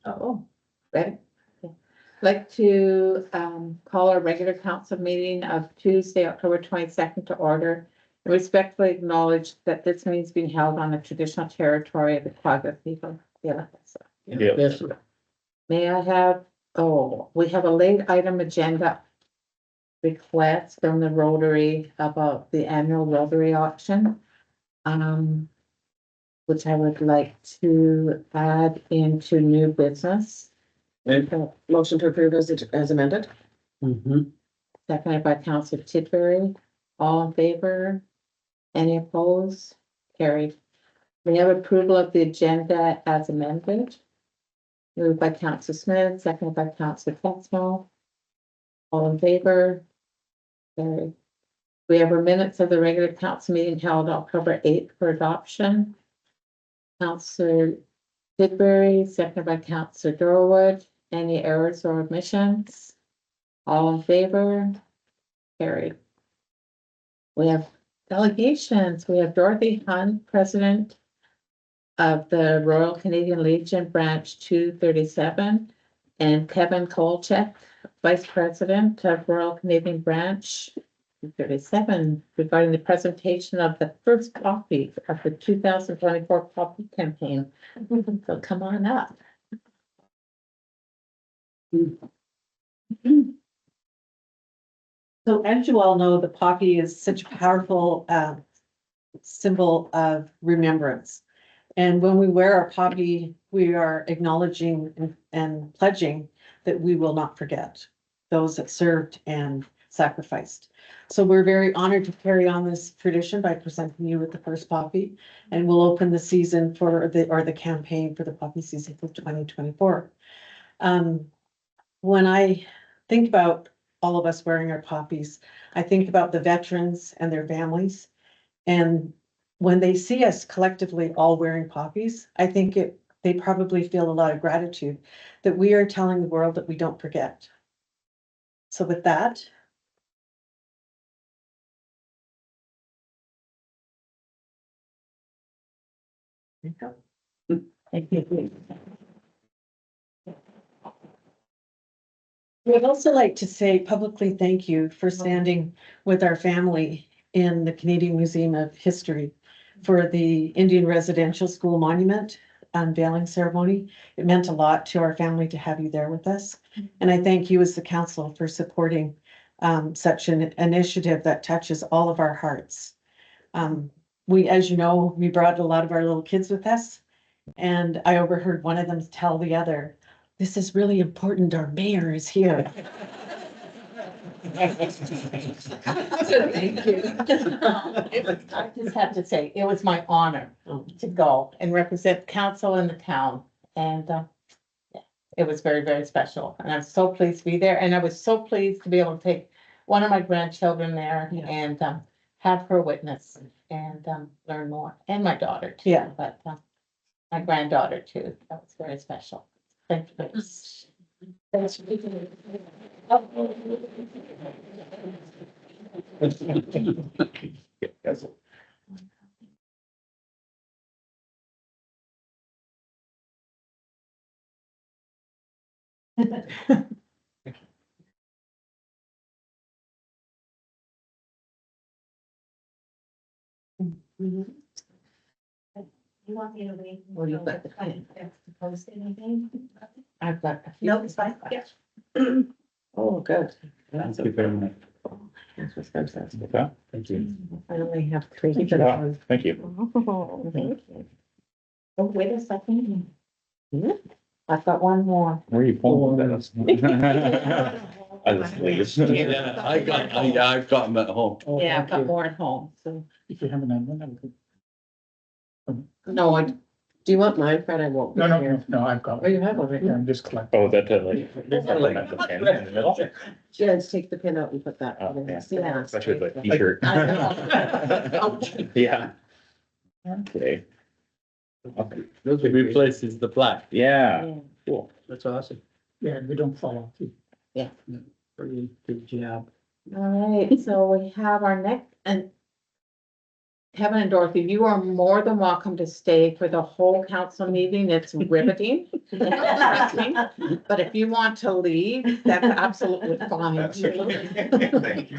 Oh, ready? Okay. Like to call our regular council meeting of Tuesday, October 22nd to order. And respectfully acknowledge that this meeting is being held on the traditional territory of the Quagga people. Yeah. Yes. May I have, we have a late item agenda request from the Rotary about the annual Rotary auction. Which I would like to add into new business. Motion to approve as amended. Seconded by Councillor Tidbury. All in favor? Any opposed? Carried. We have approval of the agenda as amended. Moved by Councillor Smith, seconded by Councillor Texmo. All in favor? Carried. We have our minutes of the regular council meeting held October 8th for adoption. Councillor Tidbury, seconded by Councillor Dorwood. Any errors or omissions? All in favor? Carried. We have delegations. We have Dorothy Hunt, President of the Royal Canadian Legion Branch 237, and Kevin Kolchek, Vice President of Royal Canadian Branch 237, regarding the presentation of the first copy of the 2024 copy campaign. So come on up. So as you all know, the poppy is such a powerful symbol of remembrance. And when we wear our poppy, we are acknowledging and pledging that we will not forget those that served and sacrificed. So we're very honored to carry on this tradition by presenting you with the first poppy, and we'll open the season for the campaign for the poppy season for 2024. When I think about all of us wearing our poppies, I think about the veterans and their families. And when they see us collectively all wearing poppies, I think they probably feel a lot of gratitude that we are telling the world that we don't forget. So with that. Thank you. We'd also like to say publicly thank you for standing with our family in the Canadian Museum of History for the Indian Residential School Monument unveiling ceremony. It meant a lot to our family to have you there with us. And I thank you as the council for supporting such an initiative that touches all of our hearts. As you know, we brought a lot of our little kids with us, and I overheard one of them tell the other, "This is really important, our mayor is here." Thank you. I just have to say, it was my honor to go and represent council in the town. And it was very, very special. And I'm so pleased to be there. And I was so pleased to be able to take one of my grandchildren there and have her witness and learn more. And my daughter too. Yeah. But my granddaughter too. That was very special. Thank you. Thanks. You want me to wait? Well, you've got the pen. To post anything? I've got. a few. No, it's fine. Yeah. Oh, good. Thank you very much. This was fantastic. Okay, thank you. I only have three. Keep it on. Thank you. Oh, thank you. Oh, wait a second. I've got one more. Where are you pulling that? I just leave. Yeah, I've got them at home. Yeah, I've got more at home, so. If you have an amendment, I could. No, do you want mine, Fred? I won't. be No, here. no, I've got Oh, you it. have one right Yeah, now. I'm just collecting. Oh, that, like. In the middle? Just take the pin out and put that. Oh, in. yeah. Yeah. Especially with a t-shirt. I know. Yeah. Okay. Those replaces the plaque. Yeah, Yeah. cool. That's awesome. Yeah, we don't fall off. Pretty good job. All right, so we have our next, and Kevin and Dorothy, you are more than welcome to stay for the whole council meeting. It's riveting. Interesting. But if you want to leave, that's absolutely fine too. Thank you.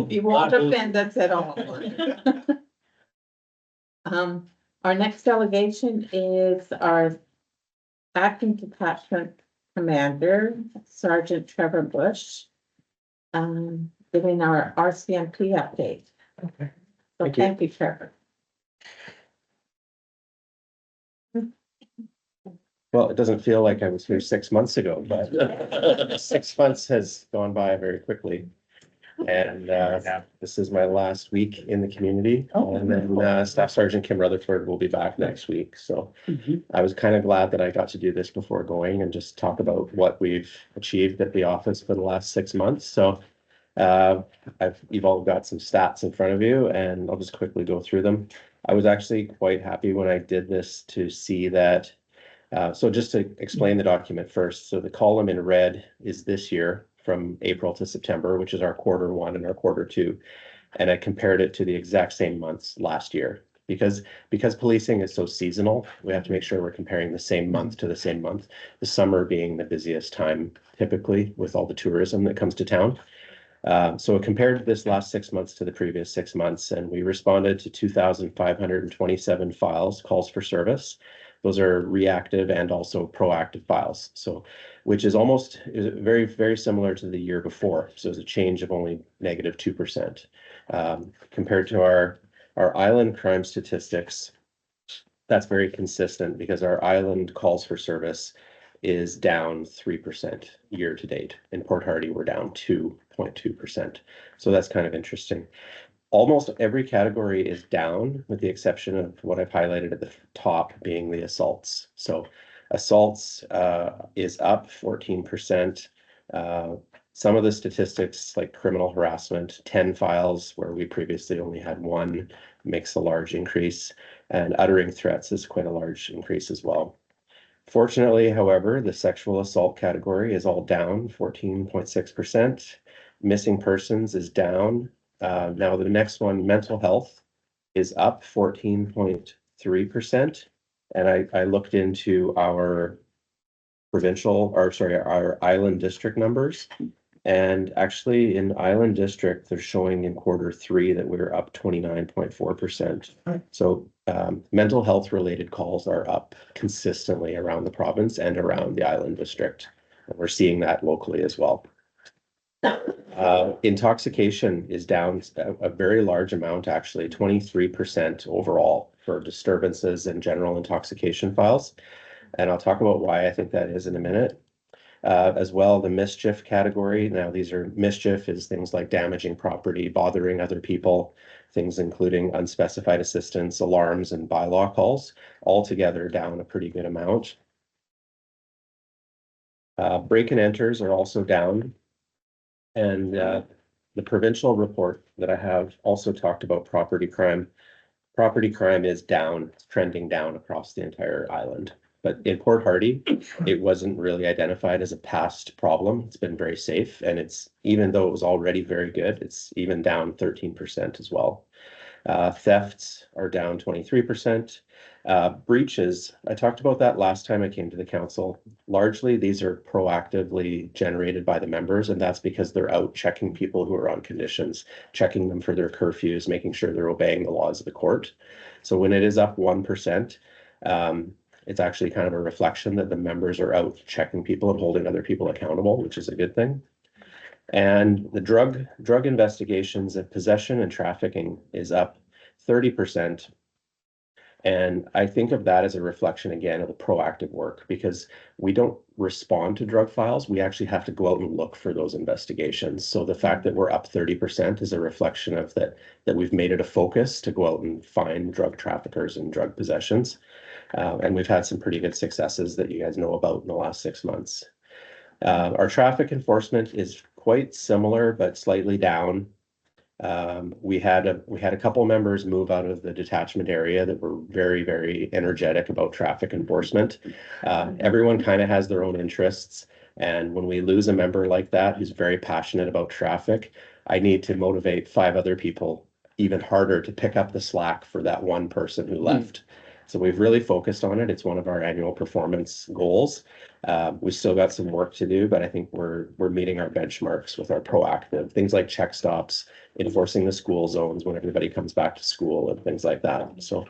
You won't offend us at all. Our next delegation is our acting detachment commander, Sergeant Trevor Bush. Giving our RCMP update. Okay. So Thank you. thank you, Trevor. Well, it doesn't feel like I was here 6 months ago, but 6 months has gone by very quickly. And this is my last week in the community. And then Staff Sergeant Kim Rutherford will be back next week. So I was kind of glad that I got to do this before going and just talk about what we've achieved at the office for the last 6 months. So you've all got some stats in front of you, and I'll just quickly go through them. I was actually quite happy when I did this to see that. So just to explain the document first, so the column in red is this year from April to September, which is our Q1 and our Q2. And I compared it to the exact same months last year. Because policing is so seasonal, we have to make sure we're comparing the same month to the same month. The summer being the busiest time typically with all the tourism that comes to town. So it compared this last 6 months to the previous 6 months, and we responded to 2,527 files, calls for service. Those are reactive and also proactive files. So, which is very, very similar to the year before. So it's a change of only -2%. Compared to our island crime statistics, that's very consistent because our island calls for service is down 3% year to date. In Port Hardy, we're down 2.2%. So that's kind of interesting. Almost every category is down, with the exception of what I've highlighted at the top being the assaults. So assaults is up 14%. Some of the statistics like criminal harassment, 10 files where we previously only had 1 makes a large increase, and uttering threats is quite a large increase as well. Fortunately, however, the sexual assault category is all down 14.6%. Missing persons is down. Now the next one, mental health, is up 14.3%. And I looked into our our island district numbers. And actually in Island District, they're showing in Q3 that we're up 29.4%. So mental health related calls are up consistently around the province and around the Island District. And we're seeing that locally as well. Intoxication is down a very large amount, actually 23% overall for disturbances and general intoxication files. And I'll talk about why I think that is in a minute. As well, the mischief category. Now, mischief is things like damaging property, bothering other people, things including unspecified assistance, alarms, and bylaw calls, all together down a pretty good amount. Break and enters are also down. And the provincial report that I have also talked about property crime. Property crime is down, trending down across the entire island. But in Port Hardy, it wasn't really identified as a past problem. It's been very safe. And even though it was already very good, it's even down 13% as well. Thefts are down 23%. Breaches, I talked about that last time I came to the council. Largely, these are proactively generated by the members, and that's because they're out checking people who are on conditions, checking them for their curfews, making sure they're obeying the laws of the court. So when it is up 1%, it's actually kind of a reflection that the members are out checking people and holding other people accountable, which is a good thing. And the drug investigations of possession and trafficking is up 30%. And I think of that as a reflection, again, of the proactive work, because we don't respond to drug files. We actually have to go out and look for those investigations. So the fact that we're up 30% is a reflection of that we've made it a focus to go out and find drug traffickers and drug possessions. And we've had some pretty good successes that you guys know about in the last 6 months. Our traffic enforcement is quite similar, but slightly down. We had a couple members move out of the detachment area that were very, very energetic about traffic enforcement. Everyone kind of has their own interests. And when we lose a member like that, who's very passionate about traffic, I need to motivate 5 other people even harder to pick up the slack for that one person who left. So we've really focused on it. It's one of our annual performance goals. We still got some work to do, but I think we're meeting our benchmarks with our proactive things like check stops, enforcing the school zones when everybody comes back to school and things like that. So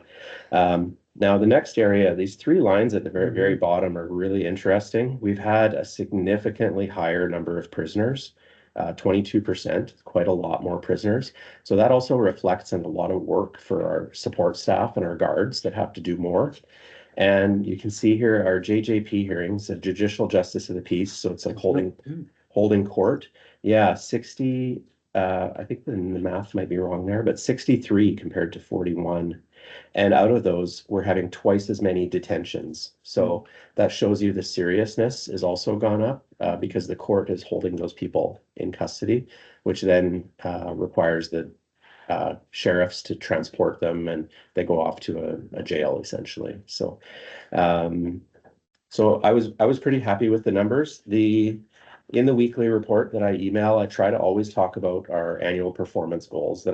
now the next area, these 3 lines at the very, very bottom are really interesting. We've had a significantly higher number of prisoners, 22%, quite a lot more prisoners. So that also reflects in a lot of work for our support staff and our guards that have to do more. And you can see here our JJP hearings, the Judicial Justice of the Peace. So it's like holding court. Yeah, 60, I think the math might be wrong there, but 63 compared to 41. And out of those, we're having twice as many detentions. So that shows you the seriousness is also gone up because the court is holding those people in custody, which then requires the sheriffs to transport them, and they go off to a jail essentially. So, so I was pretty happy with the numbers. In the weekly report that I email, I try to always talk about our annual performance goals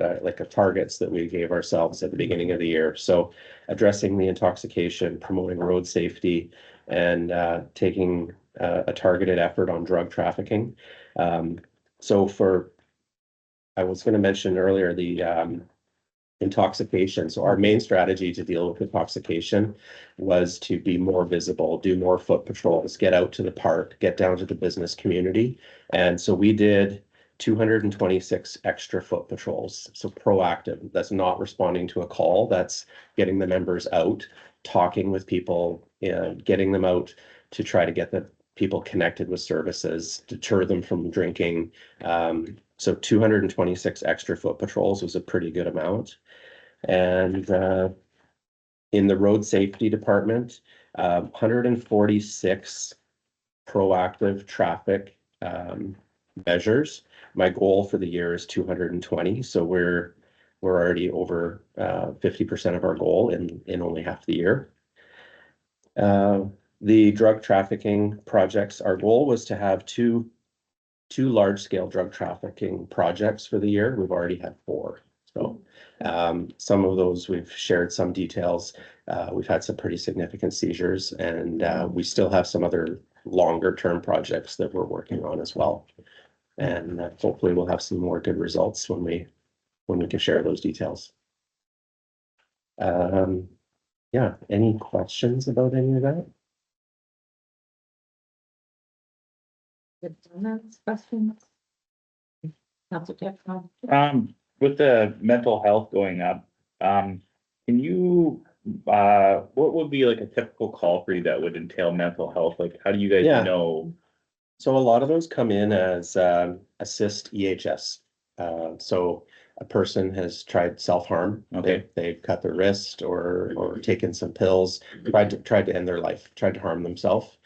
targets that we gave ourselves at the beginning of the year. So addressing the intoxication, promoting road safety, and taking a targeted effort on drug trafficking. I was going to mention earlier the intoxication. So our main strategy to deal with intoxication was to be more visible, do more foot patrols, get out to the park, get down to the business community. And so we did 226 extra foot patrols. So proactive, that's not responding to a call, that's getting the members out, talking with people, and getting them out to try to get the people connected with services, deter them from drinking. So 226 extra foot patrols was a pretty good amount. And in the road safety department, 146 proactive traffic measures. My goal for the year is 220. So we're already over 50% of our goal in only half the year. The drug trafficking projects, our goal was to have two large-scale drug trafficking projects for the year. We've already had 4. So some of those we've shared some details. We've had some pretty significant seizures, and we still have some other longer-term projects that we're working on as well. And hopefully we'll have some more good results when we can share those details. Yeah, any questions about any of that? Good comments, questions? Councilor Jeff? With the mental health going up, can you, what would be like a typical call for you that would entail mental health? Like, how do you guys Yeah. know? So a lot of those come in as assist EHS. So a person has tried self-harm. Okay. They've cut their wrist or taken some pills, tried to end their life, tried to harm themselves.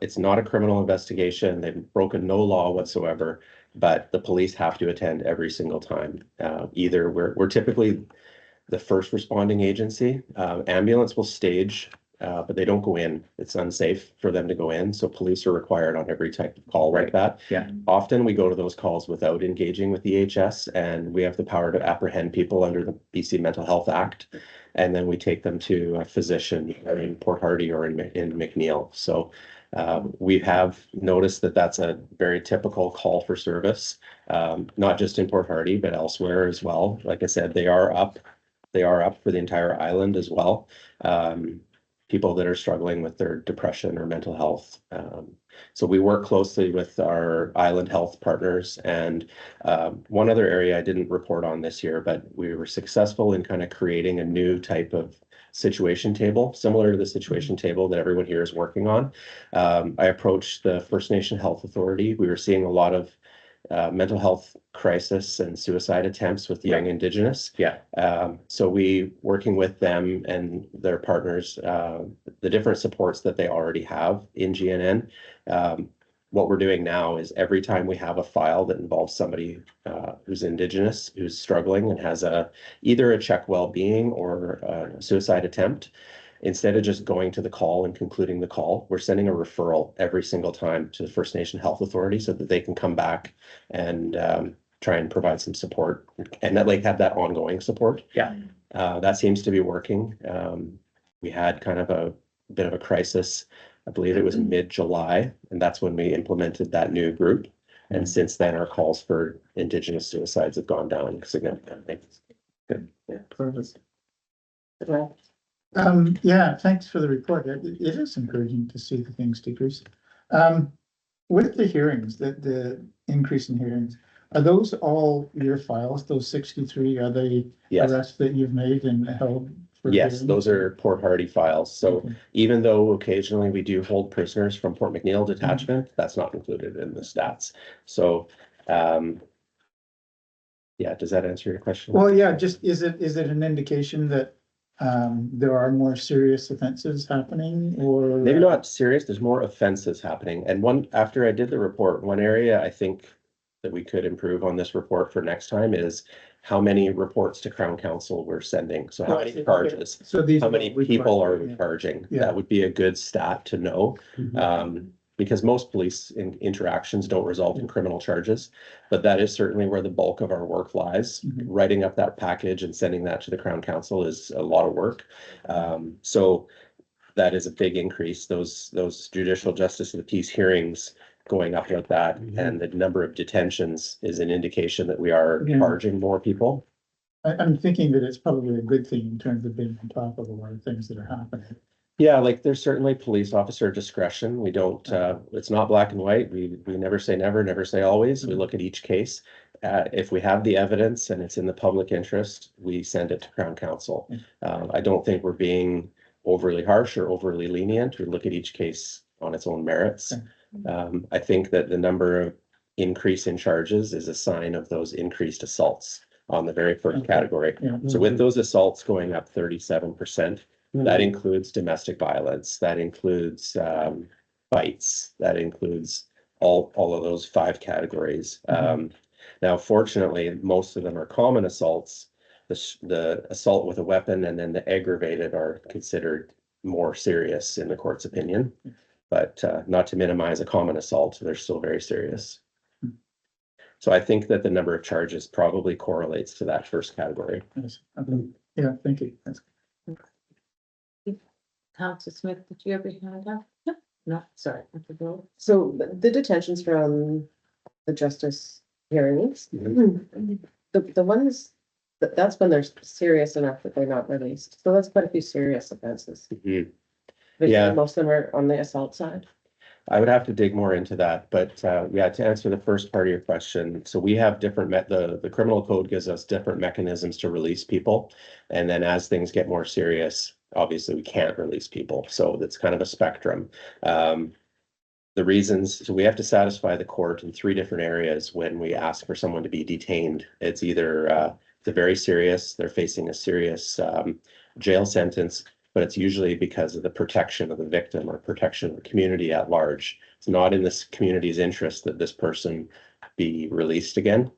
It's not a criminal investigation. They've broken no law whatsoever, but the police have to attend every single time. Either we're typically the first responding agency. Ambulance will stage, but they don't go in. It's unsafe for them to go in. So police are required on every type of call like that. Yeah. Often we go to those calls without engaging with EHS, and we have the power to apprehend people under the BC Mental Health Act. And then we take them to a physician in Port Hardy or in McNeil. So we have noticed that that's a very typical call for service, not just in Port Hardy, but elsewhere as well. Like I said, they are up for the entire island as well. People that are struggling with their depression or mental health. So we work closely with our island health partners. And one other area I didn't report on this year, but we were successful in kind of creating a new type of situation table, similar to the situation table that everyone here is working on. I approached the First Nation Health Authority. We were seeing a lot of mental health crisis and suicide attempts with the young Indigenous. Yeah. So we working with them and their partners, the different supports that they already have in GNN. What we're doing now is every time we have a file that involves somebody who's Indigenous, who's struggling and has either a check well-being or a suicide attempt, instead of just going to the call and concluding the call, we're sending a referral every single time to the First Nation Health Authority so that they can come back and try and provide some support and that like have that ongoing support. Yeah. That seems to be working. We had kind of a bit of a crisis. I believe it was mid-July, and that's when we implemented that new group. And since then, our calls for Indigenous suicides have gone down significantly. Good. Yeah, thanks for the report. It is encouraging to see the things decrease. With the hearings, the increase in hearings, are those all your files, those 63, are they Yes, arrests that you've made and held? for yes, hearings? those are Port Hardy files. So Okay. even though occasionally we do hold prisoners from Port McNeil detachment, that's not included in the stats. So, yeah, does that answer your question? Well, yeah, just, is it an indication that there are more serious offenses happening or? Maybe not serious, there's more offenses happening. And after I did the report, one area I think that we could improve on this report for next time is how many reports to Crown Council we're sending. So how many charges, So these. how many people are we Yeah. charging? Yeah. That would be a good stat to know. Because most police interactions don't result in criminal charges, but that is certainly where the bulk of our work lies. Mhm. Writing up that package and sending that to the Crown Council is a lot of work. So that is a big increase. Those judicial justice of the peace hearings going up like that, and the number of detentions is an indication that we are Yeah. charging more people. I'm thinking that it's probably a good thing in terms of being on top of a lot of things that are happening. Yeah, like there's certainly police officer discretion. We don't, it's not black and white. We never say never, never say always. We look at each case. If we have the evidence and it's in the public interest, we send it to Crown Council. I don't think we're being overly harsh or overly lenient. We look at each case on its own merits. I think that the number of increase in charges is a sign of those increased assaults on the very first Okay. category. Yeah. So with those assaults going up 37%, that includes domestic violence, that includes bites, that includes all of those 5 categories. Now, fortunately, most of them are common assaults. The assault with a weapon and then the aggravated are considered more serious in the court's opinion. But not to minimize a common assault, they're still very serious. So I think that the number of charges probably correlates to that first category. Yes. Okay. Yeah, thank you. That's Councillor Smith, did you ever hand up? No, sorry, I forgot. So the detentions from the justice hearings, the ones, that's when they're serious enough that they're not released. So that's quite a few serious offenses. Mhm. But Yeah. most of them are on the assault side. I would have to dig more into that, but yeah, to answer the first part of your question, so we have different the criminal code gives us different mechanisms to release people. And then as things get more serious, obviously we can't release people. So that's kind of a spectrum. The reasons, so we have to satisfy the court in 3 different areas when we ask for someone to be detained. It's either they're very serious, they're facing a serious jail sentence, but it's usually because of the protection of the victim or protection of the community at large. It's not in this community's interest that this person be released again.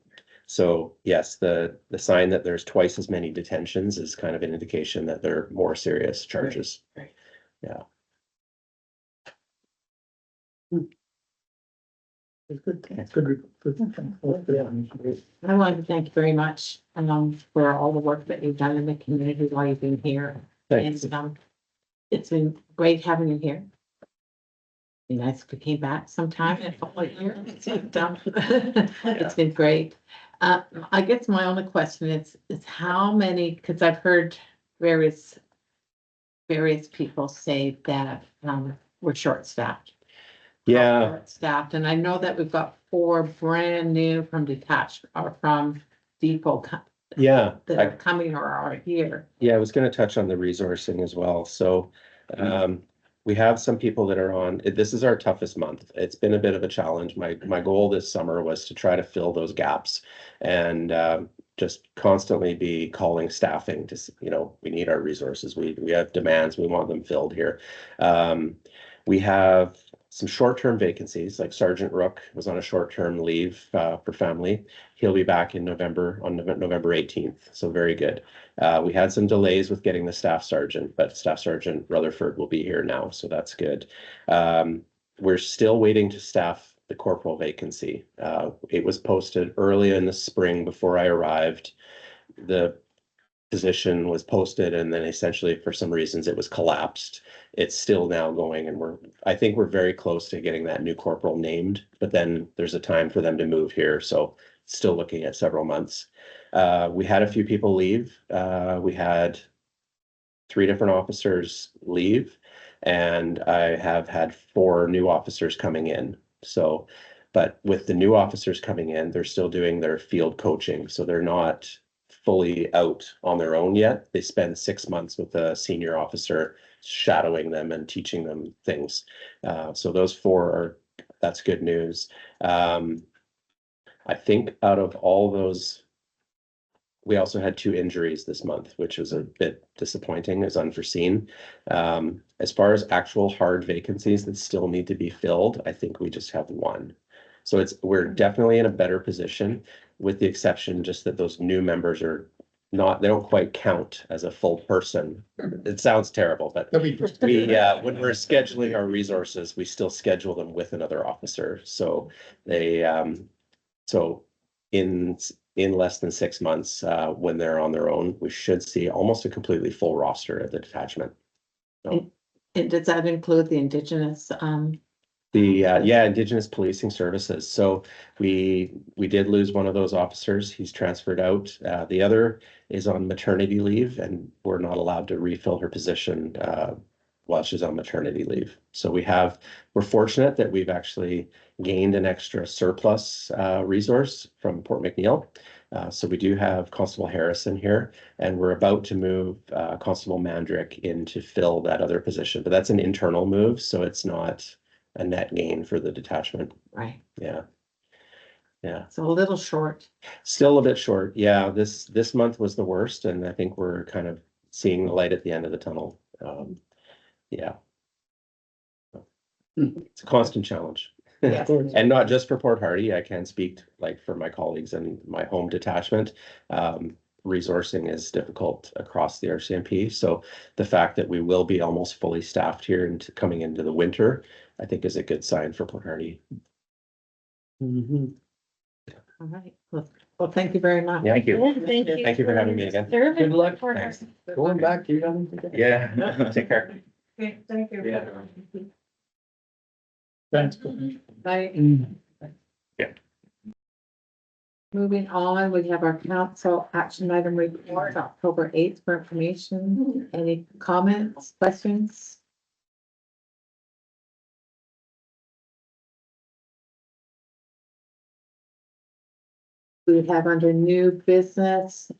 So yes, the sign that there's twice as many detentions is kind of an indication that they're more serious charges. Right. Yeah. good. Good. I want to thank you very much, for all the work that you've done in the community while you've been here. Thanks. And, it's been great having you here. Be nice if we came back sometime in a couple of years. It's been great. I guess my only question is how many, because I've heard various people say that, we're short-staffed. Yeah, Staffed, and I know that we've got 4 brand new from detached or from depot yeah. that are coming or are here. Yeah, I was gonna touch on the resourcing as well. So, we have some people that are on, this is our toughest month. It's been a bit of a challenge. My goal this summer was to try to fill those gaps and, just constantly be calling staffing to, we need our resources. We have demands. We want them filled here. We have some short-term vacancies, like Sergeant Rook was on a short-term leave, for family. He'll be back in November, on November 18th. So very good. We had some delays with getting the staff sergeant, but Staff Sergeant Rutherford will be here now. So that's good. We're still waiting to staff the corporal vacancy. It was posted early in the spring before I arrived. The position was posted and then essentially for some reasons it was collapsed. It's still now going and I think we're very close to getting that new corporal named, but then there's a time for them to move here. So still looking at several months. We had a few people leave. We had 3 different officers leave and I have had 4 new officers coming in. So, but with the new officers coming in, they're still doing their field coaching. So they're not fully out on their own yet. They spend 6 months with a senior officer shadowing them and teaching them things. So those 4 are, that's good news. I think out of all those, we also had 2 injuries this month, which was a bit disappointing, as unforeseen. As far as actual hard vacancies that still need to be filled, I think we just have 1. So we're definitely in a better position, with the exception just that those new members are not, they don't quite count as a full person. It sounds terrible, but There'll be- when we're scheduling our resources, we still schedule them with another officer. So they, so in less than 6 months, when they're on their own, we should see almost a completely full roster at the detachment. And does that include the Indigenous, Indigenous Policing Services. So we did lose one of those officers. He's transferred out. The other is on maternity leave and we're not allowed to refill her position while she's on maternity leave. So we're fortunate that we've actually gained an extra surplus resource from Port McNeill. So we do have Constable Harrison here and we're about to move Constable Mandrick in to fill that other position, but that's an internal move. So it's not a net gain for the detachment. right, Yeah. Yeah, so a little short. still a bit short. Yeah, this month was the worst and I think we're kind of seeing the light at the end of the tunnel. Yeah. It's a constant challenge. Yes. And not just for Port Hardy, I can speak like for my colleagues and my home detachment. Resourcing is difficult across the RCMP. So the fact that we will be almost fully staffed here and coming into the winter, I think is a good sign for Port Hardy. All right, well, thank you very much. Thank you. Thank you. Thank you for having me again. Serving Good luck. for Thanks. us. Going back, you got Yeah, take care. Okay, thank you. Yeah. Thanks. Bye. Moving on, we have our council action item report, October 8th for information. Any comments, questions? We have under new business,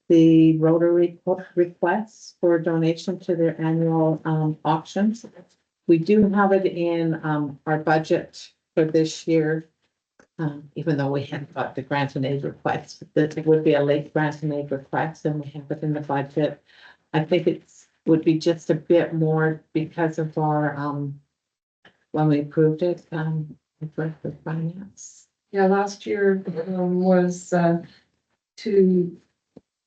the Rotary requests for donation to their annual, auctions. We do have it in, our budget for this year. Even though we haven't got the grant and aid request, that it would be a late grant and aid request, and we have it in the budget. I think would be just a bit more because of our, when we approved it, for finance. Yeah, last year was 2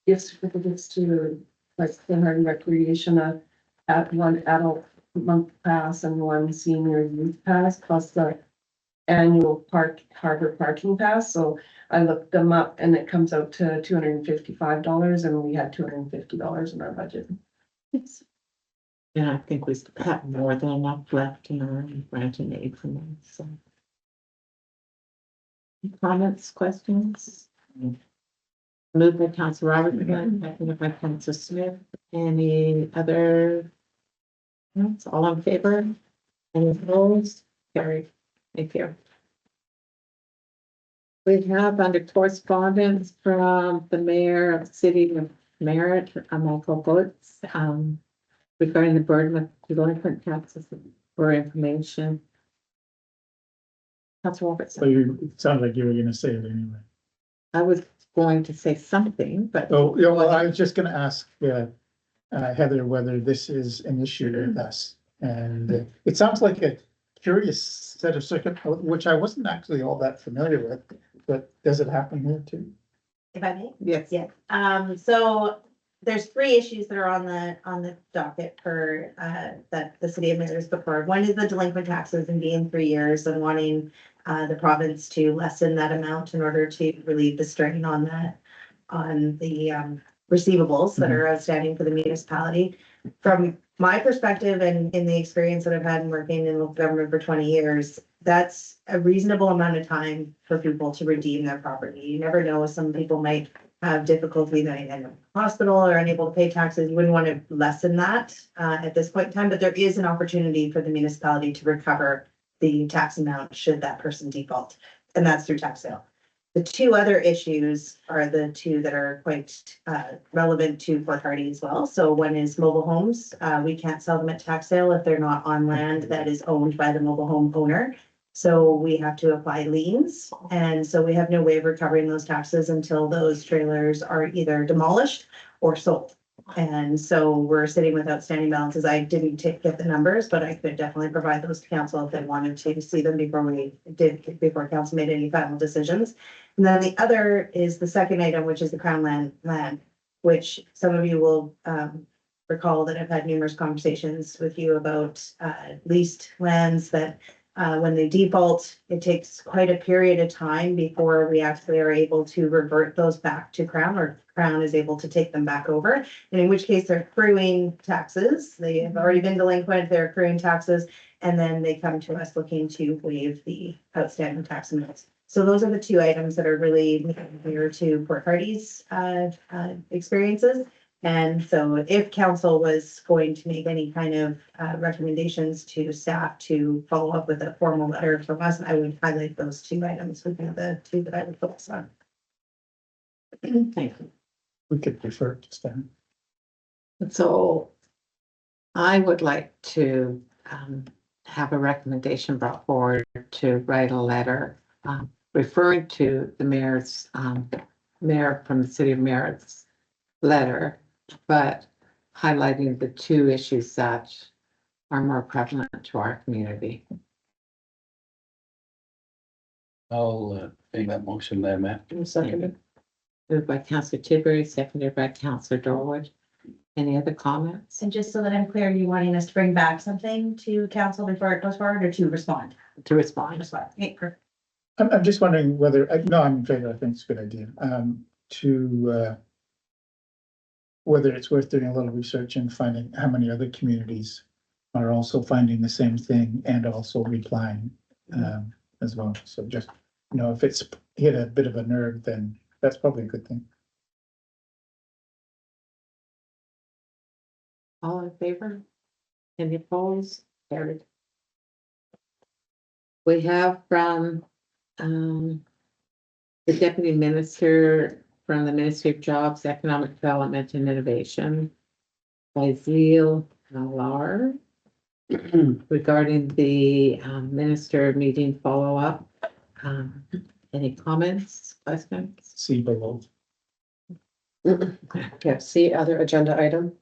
gift certificates to like Clean and Recreation, at 1 adult month pass and 1 senior youth pass, plus the annual harbor parking pass. So I looked them up and it comes out to $255 and we had $250 in our budget. And I think we have more than enough left in our grant and aid from them, so. Comments, questions? Moved by Council Robertson, seconded by Council Smith. Any other? That's all in favor? Any opposed? Carried. Thank you. We have under correspondence from the mayor of the city of Merritt, Michael Butts, regarding the burden of delinquent taxes for information. Council Robertson. So it sounded like you were gonna say it anyway. I was going to say something, but. Oh, yeah, well, I was just gonna ask, Heather, whether this is an issue with us. And it sounds like a curious set of which I wasn't actually all that familiar with, but does it happen here too? If I may? Yes. Yeah, so there's 3 issues that are on the docket for, that the city of Merritt has put forward. One is the delinquent taxes and being 3 years and wanting, the province to lessen that amount in order to relieve the strain on that, on the receivables that are outstanding for the municipality. From my perspective and in the experience that I've had in working in local government for 20 years, that's a reasonable amount of time for people to redeem their property. You never know, some people might have difficulty in the hospital or unable to pay taxes. You wouldn't want to lessen that at this point in time, but there is an opportunity for the municipality to recover the tax amount should that person default, and that's through tax sale. The two other issues are the two that are quite relevant to Port Hardy as well. So one is mobile homes. We can't sell them at tax sale if they're not on land that is owned by the mobile home owner. So we have to apply liens, and so we have no way of recovering those taxes until those trailers are either demolished or sold. And so we're sitting with outstanding balances. I didn't get the numbers, but I could definitely provide those to council if they wanted to see them before council made any final decisions. And then the other is the second item, which is the Crown land, which some of you will recall that I've had numerous conversations with you about leased lands that when they default, it takes quite a period of time before we actually are able to revert those back to Crown, or Crown is able to take them back over. And in which case they're accruing taxes. They have already been delinquent, they're accruing taxes, and then they come to us looking to waive the outstanding tax amounts. So those are the two items that are really near to Port Hardy's experiences. And so if council was going to make any kind of recommendations to staff to follow up with a formal letter from us, I would highlight those two items would be the two that I would focus on. Thank you. We could refer to Stan. So I would like to have a recommendation brought forward to write a letter referring to the mayor's mayor from the city of Merritt's letter, but highlighting the two issues that are more prevalent to our community. I'll make that motion there, Matt. Seconded. Moved by Councillor Tidbury, seconded by Councillor Dorwood. Any other comments? And just so that I'm clear, you wanting us to bring back something to council before it goes forward, or to respond? To respond. Okay, perfect. I'm just wondering whether, no, I'm in favor, I think it's a good idea, whether it's worth doing a little research and finding how many other communities are also finding the same thing and also replying as well. So just, if it's hit a bit of a nerve, then that's probably a good thing. All in favor? Any opposed? Carried. We have from the Deputy Minister from the Ministry of Jobs, Economic Development and Innovation, Faisal Nalar, regarding the minister meeting follow-up. Any comments, questions? See below. Yeah, see other agenda item.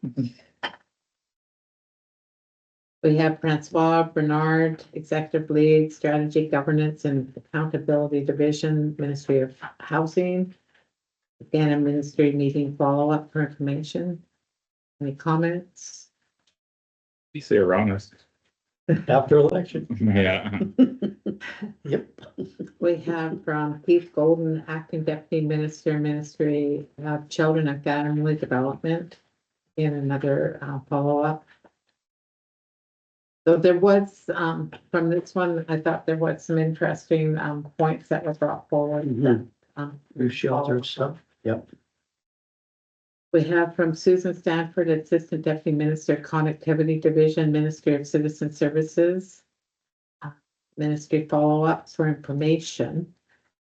We have Francois Bernard, Executive Lead, Strategy, Governance and Accountability Division, Ministry of Housing. Again, a ministry meeting follow-up for information. Any comments? You say erroneous. After election. Yeah. Yep. We have from Keith Golden, Acting Deputy Minister, Ministry of Children and Family Development. In another follow-up. So there was, from this one, I thought there was some interesting points that were brought forward. New shelter stuff. Yep. We have from Susan Stanford, Assistant Deputy Minister, Connectivity Division, Ministry of Citizen Services. Ministry follow-ups for information.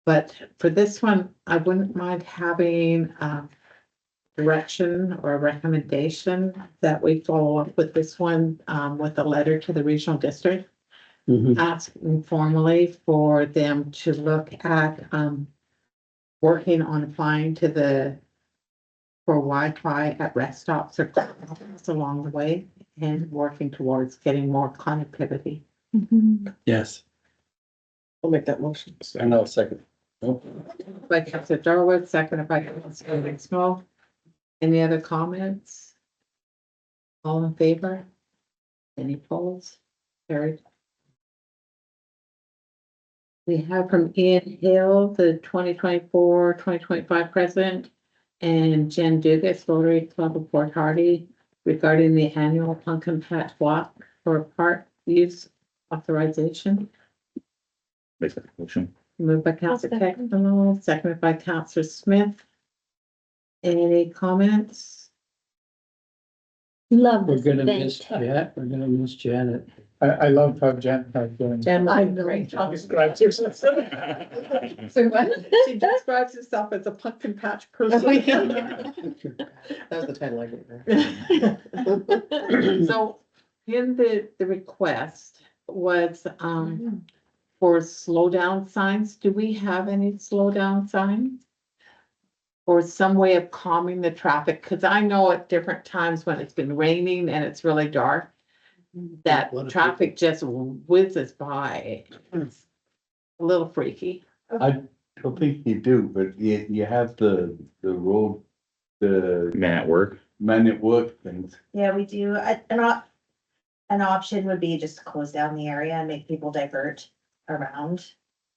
But for this one, I wouldn't mind having direction or a recommendation that we follow up with this one with a letter to the regional district. Asking formally for them to look at working on applying to for Wi-Fi at rest stops or along the way and working towards getting more connectivity. Yes. I'll make that motion. And I'll second. By Councilor Darwood, seconded by Councilor Small. Any other comments? All in favor? Any opposed? Carried. We have from Ian Hill, the 2024-2025 president, and Jen Dugas, Rotary Club of Port Hardy, regarding the annual pumpkin patch walk for park use authorization. Make that motion. Moved by Councillor Techno, seconded by Councillor Smith. Any comments? We're gonna miss Janet, we're gonna miss Janet. I love how Jen has been. Jen, I I'm know. great. Describes herself. So what? She describes herself as a pumpkin patch person. That was the title I gave her. So in the request was for slow down signs. Do we have any slow down signs? Or some way of calming the traffic? Cause I know at different times when it's been raining and it's really dark, that What if traffic just whizzes by. It's a little freaky. I don't think you do, but you have the road, the Man at work. man at work things. Yeah, we do. An option would be just to close down the area and make people divert around.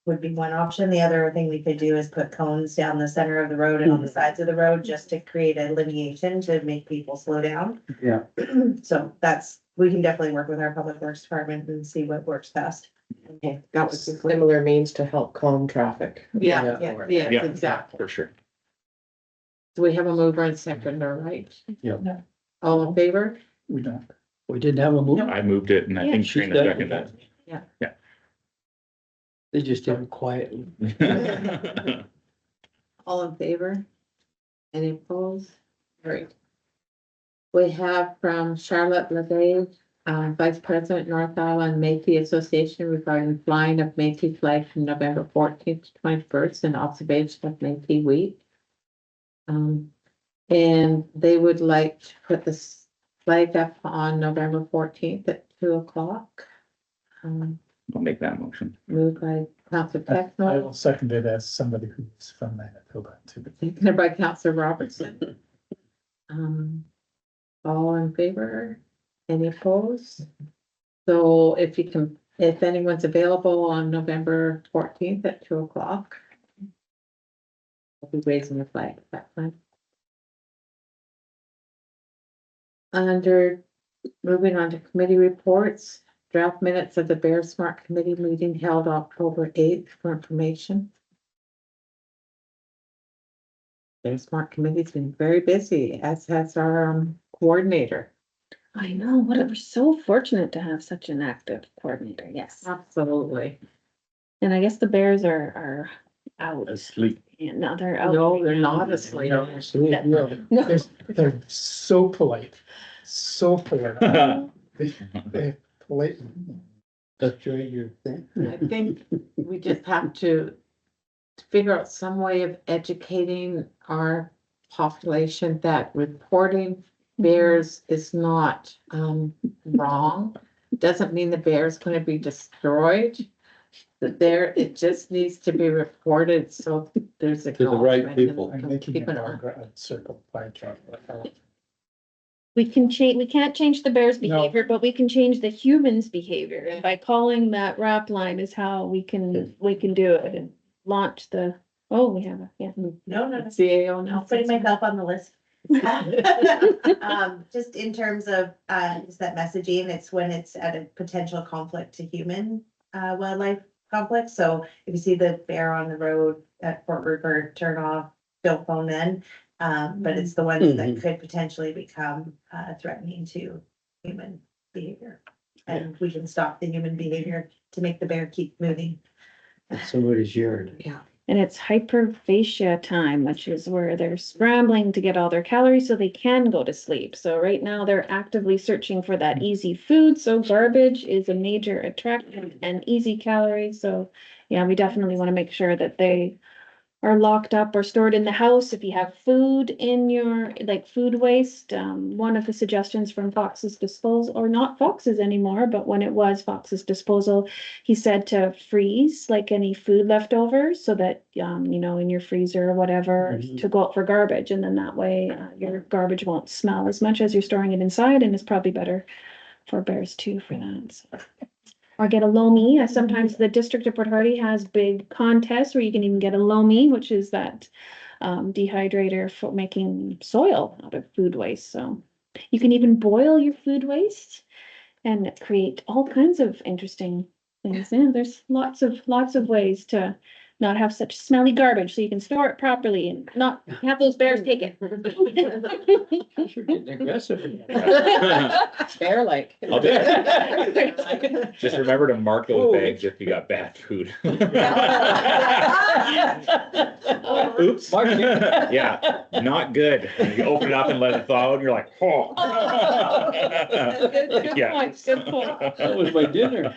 Would be one option. The other thing we could do is put cones down the center of the road and on the sides of the road, just to create a lineation to make people slow down. Yeah. So we can definitely work with our public works department and see what works best. Okay, that was just, Similar means to help calm traffic. yeah, Yeah. yes, Yeah, exactly. for sure. Do we have a mover and seconder, right? Yeah. All in favor? We don't. We didn't have a move. I moved it and I think She's Trina got seconded it. They just did it quietly. it. All in favor? Any opposed? Great. We have from Charlotte Levay, Vice President, North Island Métis Association, regarding flying of Métis flag from November 14th to 21st in observation of Métis Week. And they would like to put this flag up on November 14th at 2:00. I'll make that motion. Moved by Councillor I Techno, will second it as somebody who's from Manitoba too. seconded by Councillor Robertson. All in favor? Any opposed? So if anyone's available on November 14th at 2:00. We'll be raising the flag at that time. Moving on to committee reports, draft minutes of the Bear Smart Committee meeting held October 8th for information. Bear Smart Committee's been very busy, as has our coordinator. I know, we're so fortunate to have such an active coordinator, yes. Absolutely. And I guess the Bears are out. Asleep. And now they're out. No, they're not asleep. They're so polite, so polite. They're polite. That's right, your thing. I think we just have to figure out some way of educating our population that reporting bears is not wrong. Doesn't mean the bear is going to be destroyed. It just needs to be reported, so there's a. To the right people. I'm making Keep an an eye. circle pie chart. We can't change the bear's No. behavior, but we can change the human's behavior. And by calling that rap line is how we can do it and launch we have yeah. No. CAO now. Putting myself on the list. Just in terms of, is that messaging, it's when it's at a potential conflict to human, wildlife conflict. So if you see the bear on the road at Fort Rupert, turn off, don't phone then. But it's the ones that could potentially become, threatening to human behavior. And we can stop the human behavior to make the bear keep moving. Somebody's yard. Yeah. And it's hyperphagia time, which is where they're scrambling to get all their calories so they can go to sleep. So right now they're actively searching for that easy food. So garbage is a major attractant and easy calories. So yeah, we definitely want to make sure that they are locked up or stored in the house. If you have food in your, like food waste, one of the suggestions from Fox's Disposal, or not Fox's anymore, but when it was Fox's Disposal, he said to freeze like any food leftovers so that, in your freezer or whatever, to go out for garbage. And then that way your garbage won't smell as much as you're storing it inside, and it's probably better for bears too for that. So. or get a lomi. Sometimes the district of Port Hardy has big contests where you can even get a lomi, which is that dehydrator for making soil out of food waste. So you can even boil your food waste and create all kinds of interesting things. Yeah, there's lots of ways to not have such smelly garbage, so you can store it properly and not have those bears take it. You're getting aggressive. Bear-like. I'll just remember to mark those bags if you got bad food. Oops. Mark it. Yeah, not good. You open it up and let it thaw and you're like, oh. Good Yeah. point, good point. That was my dinner.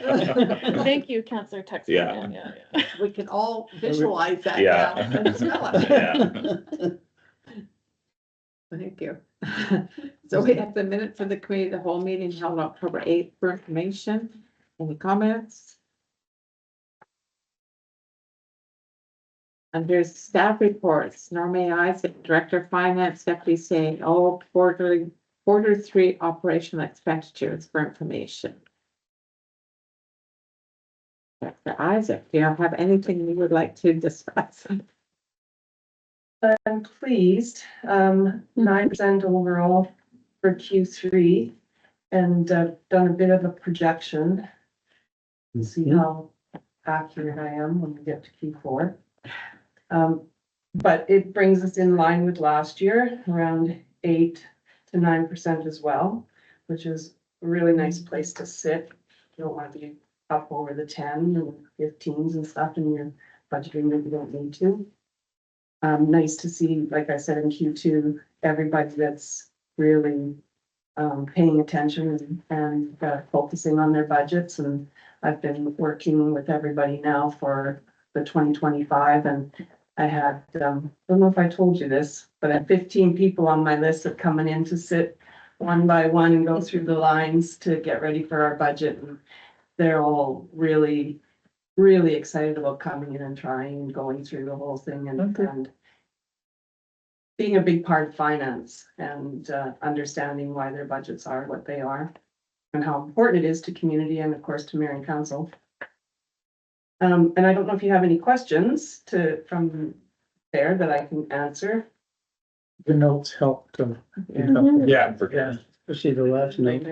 Thank you, Councillor Tuxton. Yeah. We can all visualize that Yeah. now and smell it. Yeah. Thank you. So we have the minute for the committee, the whole meeting held October 8th for information. Any comments? Under staff reports, Norma Isaac, Director of Finance, Deputy saying all quarter 3 operational expenditures for information. Director Isaac, do you have anything you would like to discuss? I'm pleased, 9% overall for Q3 and done a bit of a projection. See how accurate I am when we get to Q4. But it brings us in line with last year, around 8 to 9% as well, which is a really nice place to sit. You don't want to be up over the 10 and 15s and stuff in your budgeting if you don't need to. Nice to see, like I said, in Q2, everybody that's really paying attention and focusing on their budgets. And I've been working with everybody now for the 2025, and I had, I don't know if I told you this, but I had 15 people on my list of coming in to sit one by one and go through the lines to get ready for our budget. And they're all really excited about coming in and trying and going through the whole thing and being a big part of finance and understanding why their budgets are what they are and how important it is to community and of course to mayor and council. And I don't know if you have any questions from there that I can answer. The notes helped. Yeah, for sure. Especially the last night.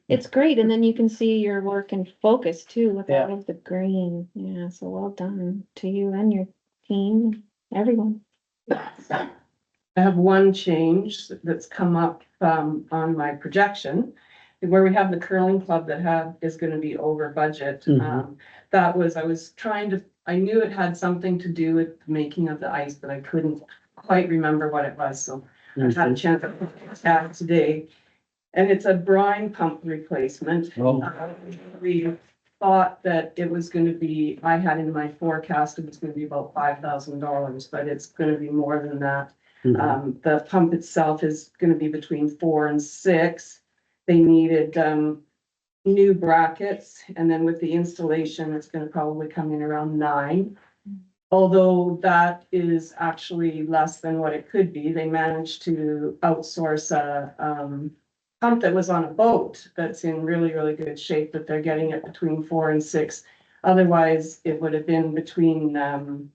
It's great, and then you can see your work in focus too with Yeah. all of the green. Yeah, so well done to you and your team, everyone. I have one change that's come up on my projection. Where we have the curling club that is gonna be over budget. That was, I knew it had something to do with the making of the ice, but I couldn't quite remember what it was, so I had a chance to look at it today. And it's a brine pump replacement. We thought that it was gonna be, I had in my forecast, it was gonna be about $5,000, but it's gonna be more than that. The pump itself is gonna be between 4 and 6. They needed new brackets, and then with the installation, it's gonna probably come in around 9. Although that is actually less than what it could be. They managed to outsource a pump that was on a boat that's in really good shape, but they're getting it between 4 and 6. Otherwise, it would have been between 10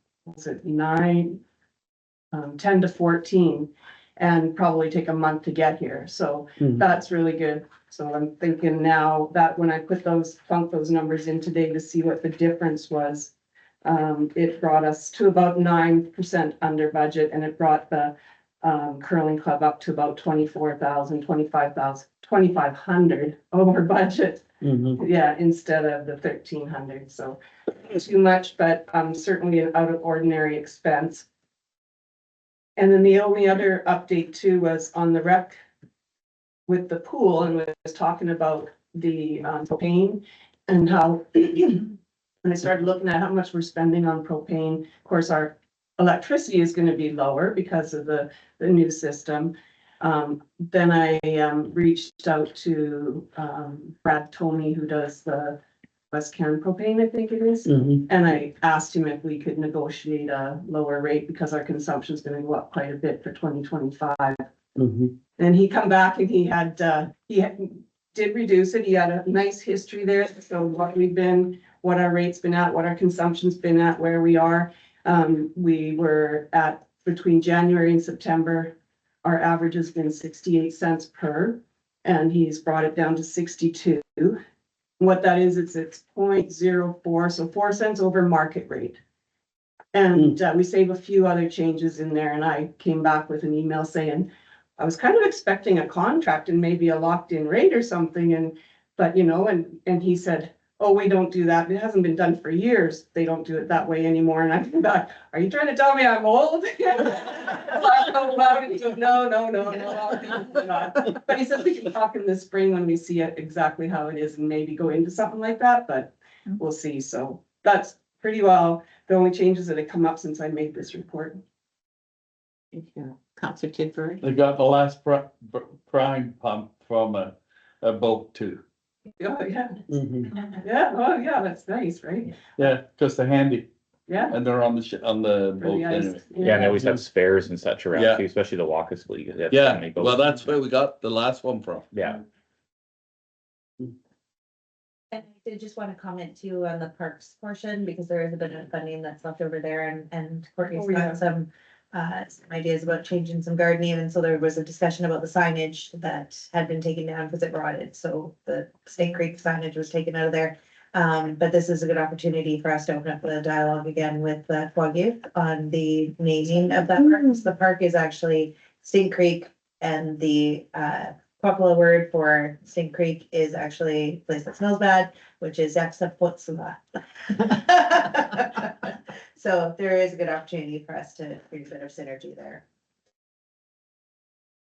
to 14 and probably take a month to get here. So that's really good. So I'm thinking now that when I plunk those numbers in today to see what the difference was, it brought us to about 9% under budget, and it brought the curling club up to about 2,500 over budget. Yeah, instead of the 1,300. So too much, but certainly an out of ordinary expense. And then the only other update too was on the rec with the pool, and was talking about the propane and how when I started looking at how much we're spending on propane, of course, our electricity is going to be lower because of the new system. Then I reached out to Brad Tomey, who does the West Can propane, I think it is. And I asked him if we could negotiate a lower rate because our consumption is going to go up quite a bit for 2025. And he come back and he had did reduce it. He had a nice history there. So what our rate's been at, what our consumption's been at, where we are. We were at between January and September, our average has been 68 cents per, and he's brought it down to 62. What that is, it's 0.04, so 4 cents over market rate. And we save a few other changes in there, and I came back with an email saying, I was kind of expecting a contract and maybe a locked-in rate or something, but you know, and he said, oh, we don't do that. It hasn't been done for years. They don't do it that way anymore. And I came back, are you trying to tell me I'm old? No. But he said we can talk in the spring when we see it exactly how it is and maybe go into something like that, but we'll see. So that's pretty well the only changes that have come up since I made this report. Thank you. Counselor Tidbury? They got the last prime pump from a boat too. Oh, yeah. Yeah, oh, yeah, that's nice, right? Yeah, because they're handy Yeah. and they're on the For boat the ice. anyway. Yeah, and they always have spares and such around Yeah. too, especially the Walkus League. They have so Yeah, many boats. well, that's where we got the last one from. Yeah, And I did just want to comment too on the parks portion, because there is a bit of funding that's left over there, and Courtney's Oh, yeah. got some ideas about changing some gardening, and so there was a discussion about the signage that had been taken down because it rotted, so the Snake Creek signage was taken out of there. But this is a good opportunity for us to open up the dialogue again with Quad Youth on the naming of that park. The park is actually Snake Creek, and the Quapaw word for Snake Creek is actually a place that smells bad, which is Yaxapotsula. So there is a good opportunity for us to create a bit of synergy there.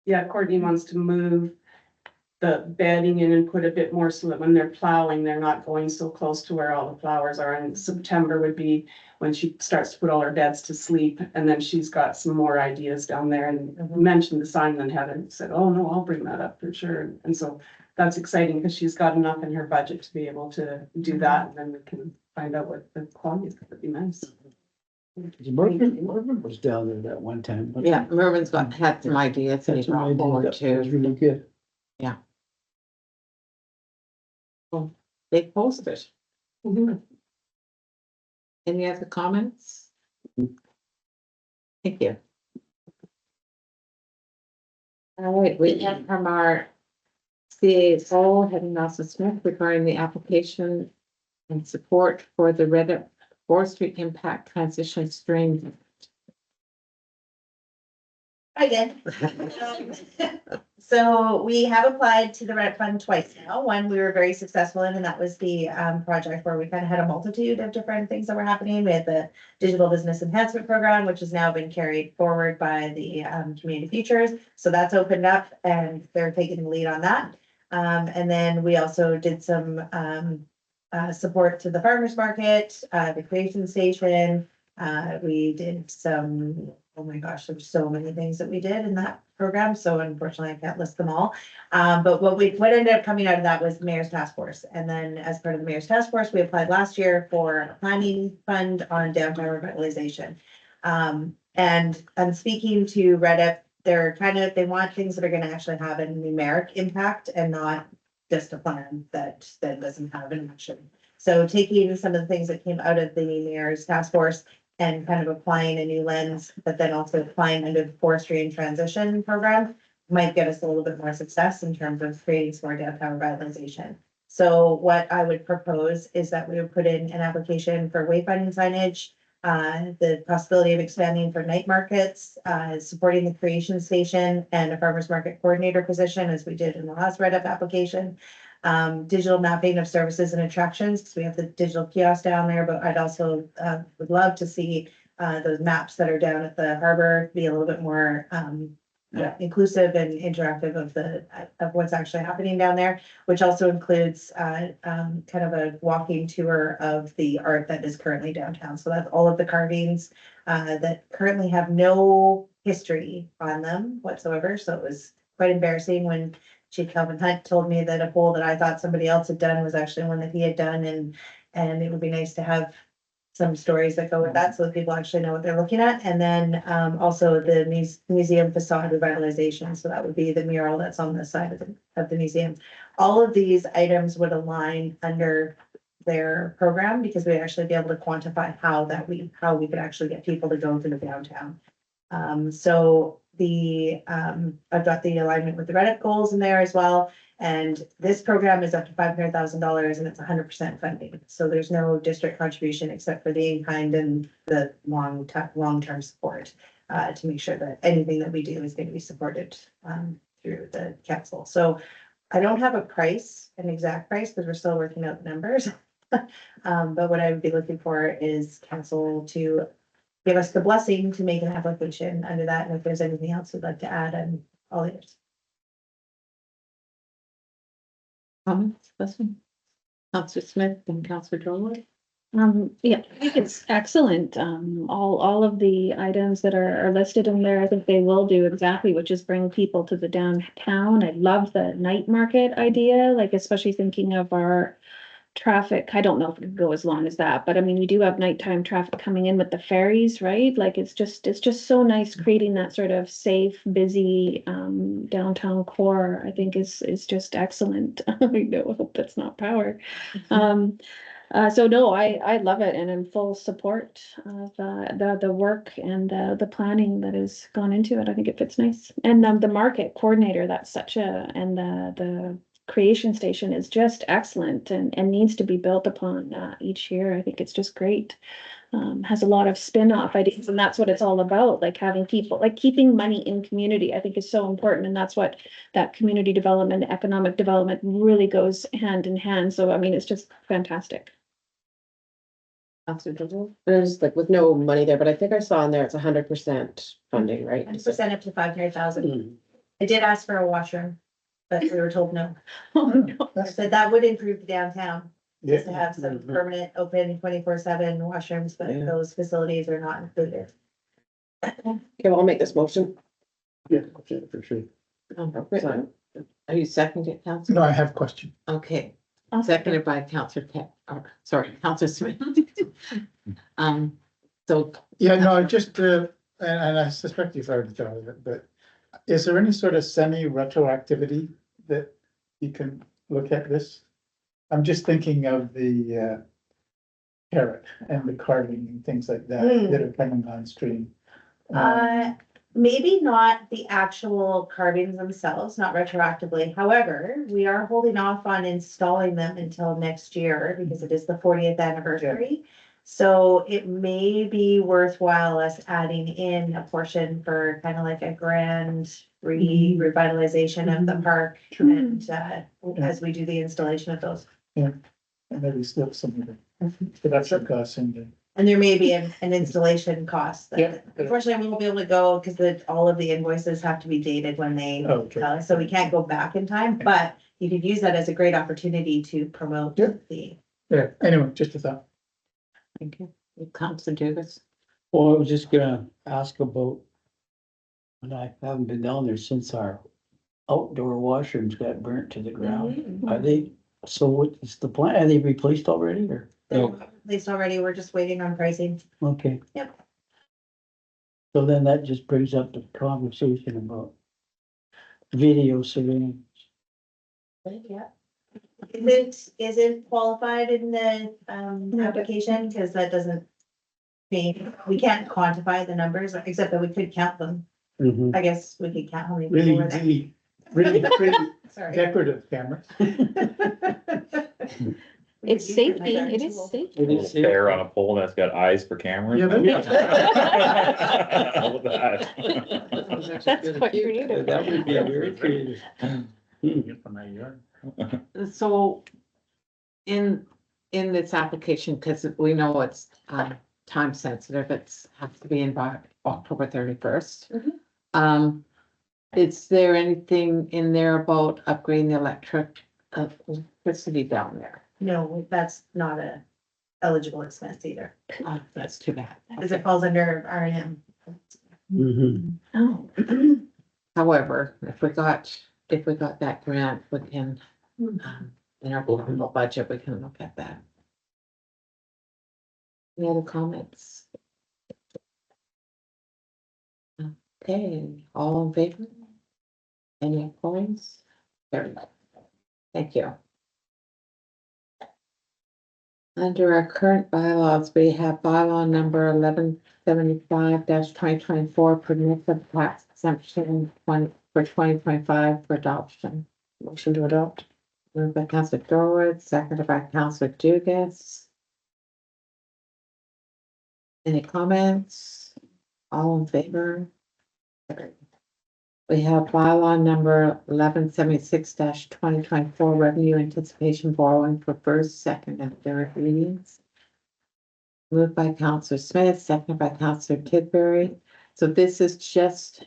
Yeah, Courtney wants to move the bedding in and put a bit more so that when they're plowing, they're not going so close to where all the flowers are. And September would be when she starts to put all her beds to sleep. And then she's got some more ideas down there and mentioned the sign, and Heather said, oh no, I'll bring that up for sure. And so that's exciting because she's got enough in her budget to be able to do that. And then we can find out what the quality is. That'd be nice. Mervyn was down there that one time. wasn't he? Yeah, Mervin's had some ideas and Had he's some brought ideas forward that was too. really good. They posted. Any other comments? Thank you. All right, we have from our CAO, Heather Nelson Smith, regarding the application and support for the Red Forestry Impact Transition Stream. Hi again. So we have applied to the Red Fund twice now. One we were very successful in, and that was the project where we kind of had a multitude of different things that were happening. We had the Digital Business Enhancement Program, which has now been carried forward by the Community Futures. So that's opened up and they're taking the lead on that. And then we also did some support to the farmers market, the creation station. We did some, oh my gosh, there's so many things that we did in that program. So unfortunately, I can't list them all. But what ended up coming out of that was the Mayor's Task Force. And then as part of the Mayor's Task Force, we applied last year for a planning fund on downtown revitalization. And I'm speaking to Reddit, they want things that are gonna actually have a numeric impact and not just a plan that doesn't have an action. So taking some of the things that came out of the Mayor's Task Force and kind of applying a new lens, but then also applying under the Forestry and Transition Program might get us a little bit more success in terms of creating some more downtown revitalization. So what I would propose is that we would put in an application for wayfinding signage, the possibility of expanding for night markets, supporting the creation station and a farmers market coordinator position, as we did in the last write-up application. Digital mapping of services and attractions, because we have the digital kiosk down there, but I'd also would love to see those maps that are down at the harbor be a little bit more inclusive and interactive of what's actually happening down there, which also includes kind of a walking tour of the art that is currently downtown. So that's all of the carvings that currently have no history on them whatsoever. So it was quite embarrassing when Chief Calvin Hunt told me that a pole that I thought somebody else had done was actually one that he had done, and it would be nice to have some stories that go with that, so that people actually know what they're looking at. And then, also the museum facade revitalization, so that would be the mural that's on the side of the museum. All of these items would align under their program, because we'd actually be able to quantify how we could actually get people to go to the downtown. So I've got the alignment with the Reddit goals in there as well. And this program is up to $500,000 and it's 100% funding. So there's no district contribution except for the in-kind and the long-term support, to make sure that anything that we do is going to be supported, through the council. So I don't have a price, an exact price, because we're still working out the numbers. But what I would be looking for is council to give us the blessing to make an application under that. And if there's anything else we'd like to add, I'm all ears. Comments, question? Counselor Smith and Counselor Drollet? Yeah, I think it's excellent. All of the items that are listed in there, I think they will do exactly, which is bring people to the downtown. I love the night market idea, like especially thinking of our traffic. I don't know if it could go as long as that, but I mean, we do have nighttime traffic coming in with the ferries, right? Like it's just so nice creating that sort of safe, busy downtown core. I think is just excellent. I know, hope that's not power. So no, I love it, and I'm full support of the work and the planning that has gone into it. I think it fits nice, and the market coordinator, that's and the creation station is just excellent and needs to be built upon each year. I think it's just great. Has a lot of spin-off ideas, and that's what it's all about, like having people, like keeping money in community, I think is so important, and that's what that community development, economic development really goes hand in hand. So I mean, it's just fantastic. Counselor Drollet? There's like with no money there, but I think I saw in there it's 100% funding, right? 100% up to 500,000. I did ask for a washroom, but we were told no. Oh, no. I said that would improve the downtown, just to Yeah. have some permanent open 24/7 washrooms, but Yeah. those facilities are not included. Okay, well, I'll make this motion. Yeah, for sure. So, Are you seconding it, Counselor? No, I have a question. Okay, I'll seconded by Counselor Counselor Smith. So Yeah, no, I just, and I suspect you've already thought of it, but is there any sort of semi-retroactivity that you can look at this? I'm just thinking of the carrot and the carving and things like that that are coming on stream. Maybe not the actual carvings themselves, not retroactively. However, we are holding off on installing them until next year because it is the 40th anniversary. So it may be worthwhile us adding in a portion for kind of like a grand revitalization of the park and as we do the installation of those. And maybe slip some of the production costs in there. And there may be an installation cost. that- Yeah. Unfortunately, we won't be able to go because all of the invoices have to be dated when they, Okay. so we can't go back in time, but you could use that as a great opportunity to promote Yeah. the. Yeah, anyway, just a thought. thank you. Counselor Davis? Well, I was just gonna ask about, and I haven't been down there since our outdoor washrooms got burnt to the ground. Are they, so what is the plan? Are they replaced already or? They're Placed already, we're just waiting on pricing. Okay. Yep. So then that just brings up the conversation about video surveillance. Yeah. Isn't qualified in the application, because that doesn't mean, we can't quantify the numbers, except that we could count them. I guess we could count how many people Really, were there. really pretty Sorry. decorative cameras. It's safety, it is safety. It is, Bear on a pole that's got eyes for cameras. Yeah, How about that? That's quite creative. that would be very creative. So in this application, because we know it's time sensitive, it's has to be in by October 31st. Is there anything in there about upgrading the electricity down there? No, that's not a eligible expense either, Oh, that's too bad. because it falls under R&M. Oh, However, if we got that grant, we can, in our capital budget, we can look at that. Any other comments? Okay, all in favor? Any opposed? Very good. Thank you. Under our current bylaws, we have bylaw number 1175 twenty twenty-four, permissive tax exemption for 2025 for adoption. Motion to adopt. Moved by Councillor Dorwood, seconded by Councillor Dugas. Any comments? All in favor? Carried. We have bylaw number 1176 twenty twenty-four, revenue anticipation borrowing for first, second, and third readings. Moved by Councillor Smith, seconded by Councillor Tidbury. So this is just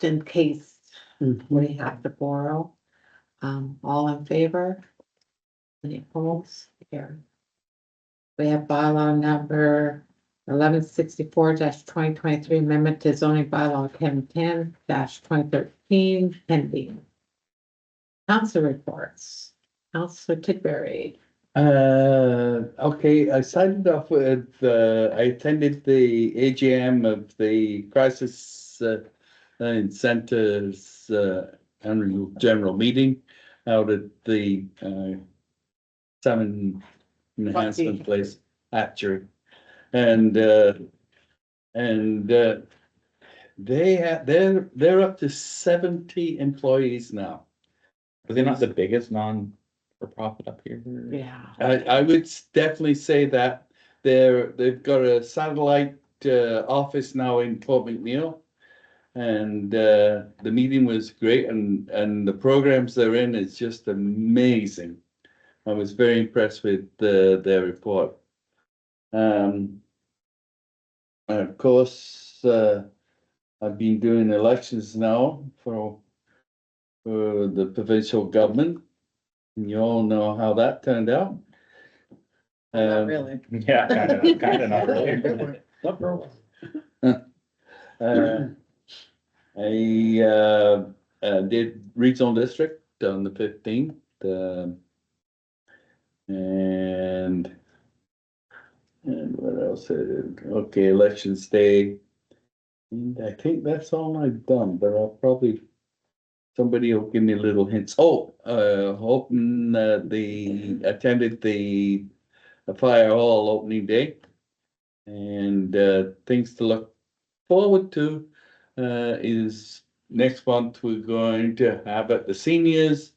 in case we have to borrow. All in favor? Any opposed? Here. We have bylaw number 1164 twenty twenty-three, amendment to zoning bylaw 1010 2013 pending. Council reports. Councillor Tidbury. Okay, I signed off with, I attended the AGM of the Crisis Centers annual general meeting out at the Salmon Enhancement Place, Hatchery. And they're up to 70 employees now. Are they not the biggest non-for-profit up here? Yeah. I would definitely say that they've got a satellite office now in Port McNeil. And the meeting was great, and the programs they're in is just amazing. I was very impressed with their report. Of course, I've been doing elections now for the provincial government. And you all know how that turned out. Not really. Yeah, kind of not really. I did regional district on the 15th, and what else? Okay, elections day. And I think that's all I've done, but I'll probably, somebody will give me little hints. Oh, hoping attended the fire hall opening day. And things to look forward to is next month we're going to have at the seniors,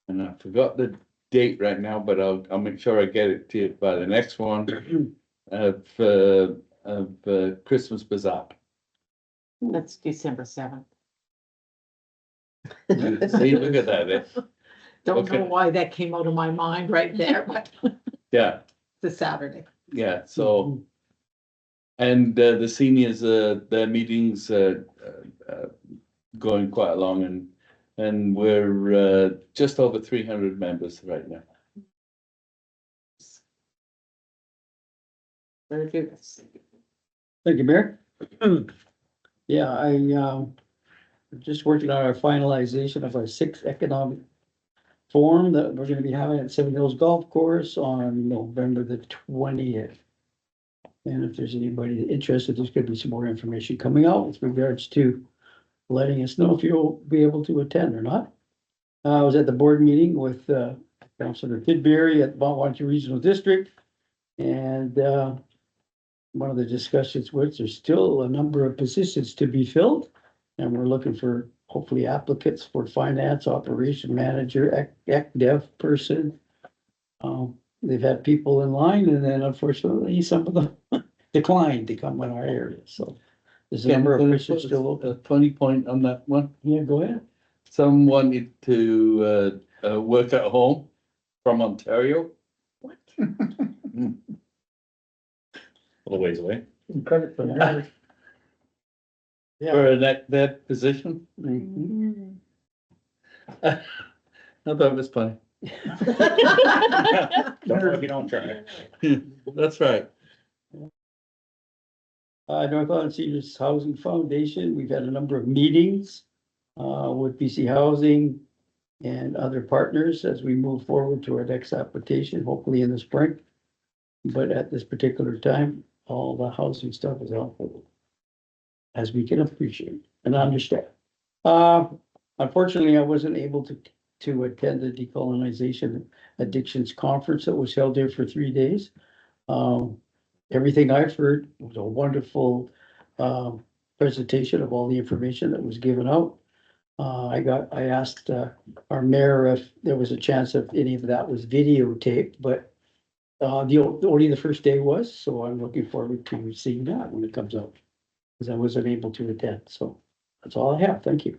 and I forgot the date right now, but I'll make sure I get it to you by the next one of Christmas Bazaar. That's December 7th. See, look at that. Don't know Okay. why that came out of my mind right there, but Yeah, it's a Saturday. yeah. So, and the seniors, their meetings going quite along, and we're just over 300 members right now. Very good. Thank you, Mayor. Yeah, just working on our finalization of our 6th economic forum that we're gonna be having at Seven Hills Golf Course on November the 20th. And if there's anybody interested, there's gonna be some more information coming out with regards to letting us know if you'll be able to attend or not. I was at the board meeting with Councillor Tidbury at Bonwachee Regional District. And one of the discussions was there's still a number of positions to be filled. And we're looking for hopefully applicants for finance, operation manager, dev person. They've had people in line, and then unfortunately, some of them declined to come in our area, so. There's a number of positions still open. A 20 point on that one. Yeah, go ahead. Some wanted to work at home from Ontario. A little ways away. Credit for that. Yeah. For that position. Mhm. I thought it was funny. Don't worry if you don't try. That's right. North Island Seniors Housing Foundation, we've had a number of meetings with BC Housing and other partners as we move forward to our next application, hopefully in the spring. But at this particular time, all the housing stuff is on hold. As we can appreciate and understand. Unfortunately, I wasn't able to attend the decolonization addictions conference that was held there for 3 days. Everything I've heard was a wonderful, presentation of all the information that was given out. I asked, our mayor if there was a chance of any of that was videotaped, but only the first day was, so I'm looking forward to seeing that when it comes out. Cause I wasn't able to attend, so that's all I have, thank you.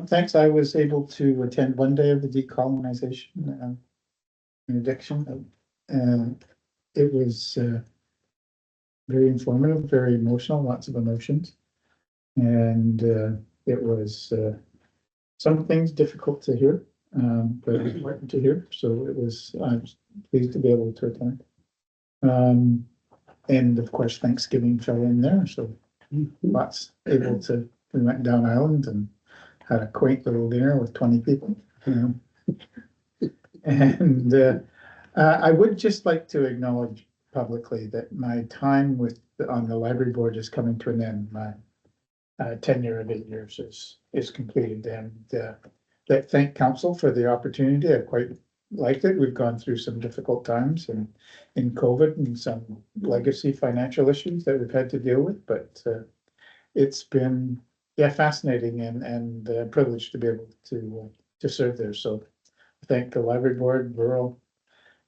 Thanks, I was able to attend one day of the decolonization, addiction. And it was, very informative, very emotional, lots of emotions. And, it was, some things difficult to hear, but important to hear, so it was, I'm pleased to be able to attend. And of course, Thanksgiving fell in there, so lots able to, we went down island and had a quaint little dinner with 20 people. And I would just like to acknowledge publicly that my time on the library board is coming to an end. My tenure of 8 years is completed, and thank council for the opportunity. I quite liked it. We've gone through some difficult times and in COVID and some legacy financial issues that we've had to deal with, but it's been, fascinating and privileged to be able to serve there. So thank the library board, rural,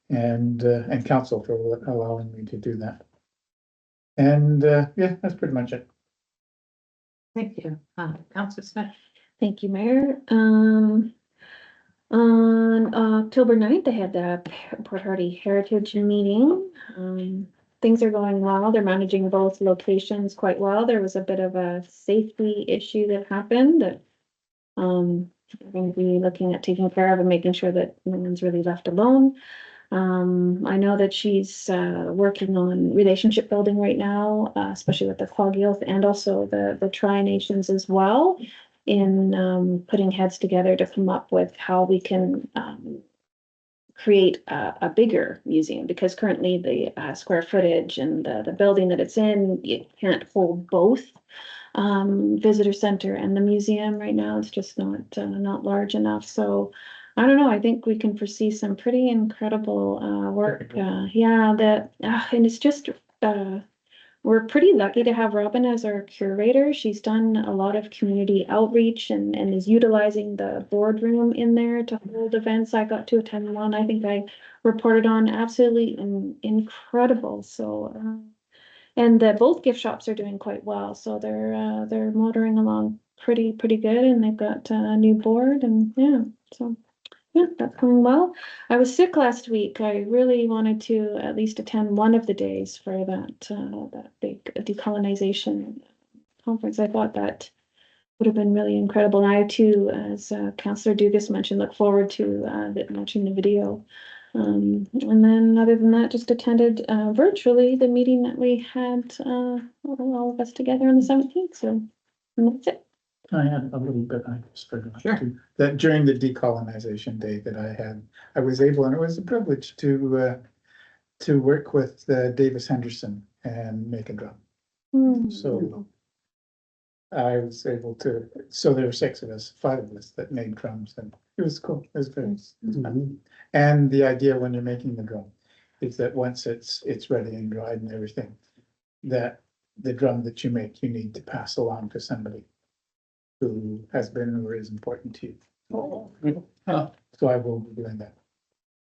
and council for allowing me to do that. And that's pretty much it. Thank you. Councillor Smith. Thank you, Mayor. On October 9th, I had the Port Hardy Heritage meeting. Things are going well. They're managing both locations quite well. There was a bit of a safety issue that happened that we're going to be looking at taking care of and making sure that no one's really left alone. I know that she's working on relationship building right now, especially with the Cloggiels and also the Tri-Nations as well, in putting heads together to come up with how we can create a bigger museum, because currently the square footage and the building that it's in, it can't hold both visitor center and the museum right now. It's just not large enough. So I don't know. I think we can foresee some pretty incredible work. And it's just we're pretty lucky to have Robin as our curator. She's done a lot of community outreach and is utilizing the boardroom in there to hold events. I got to attend one. I think I reported on, absolutely incredible. So and both gift shops are doing quite well. So they're motoring along pretty good, and they've got a new board, and so. Yeah, that's going well. I was sick last week. I really wanted to at least attend one of the days for that big decolonization conference. I thought that would have been really incredible. And I too, as Councillor Dugas mentioned, look forward to watching the video. And then other than that, just attended virtually the meeting that we had all of us together on the 17th. So that's it. I had a little bit, I just forgot Sure. that during the decolonization day that I was able, and it was a privilege to work with Davis Henderson and make a drum. So I was able to, so there were 6 of us, 5 of us that made drums, and it was cool. It was very, it was fun. And the idea when you're making the drum is that once it's ready and dried and everything, that the drum that you make, you need to pass along to somebody who has been or is important to you. So I will be doing that.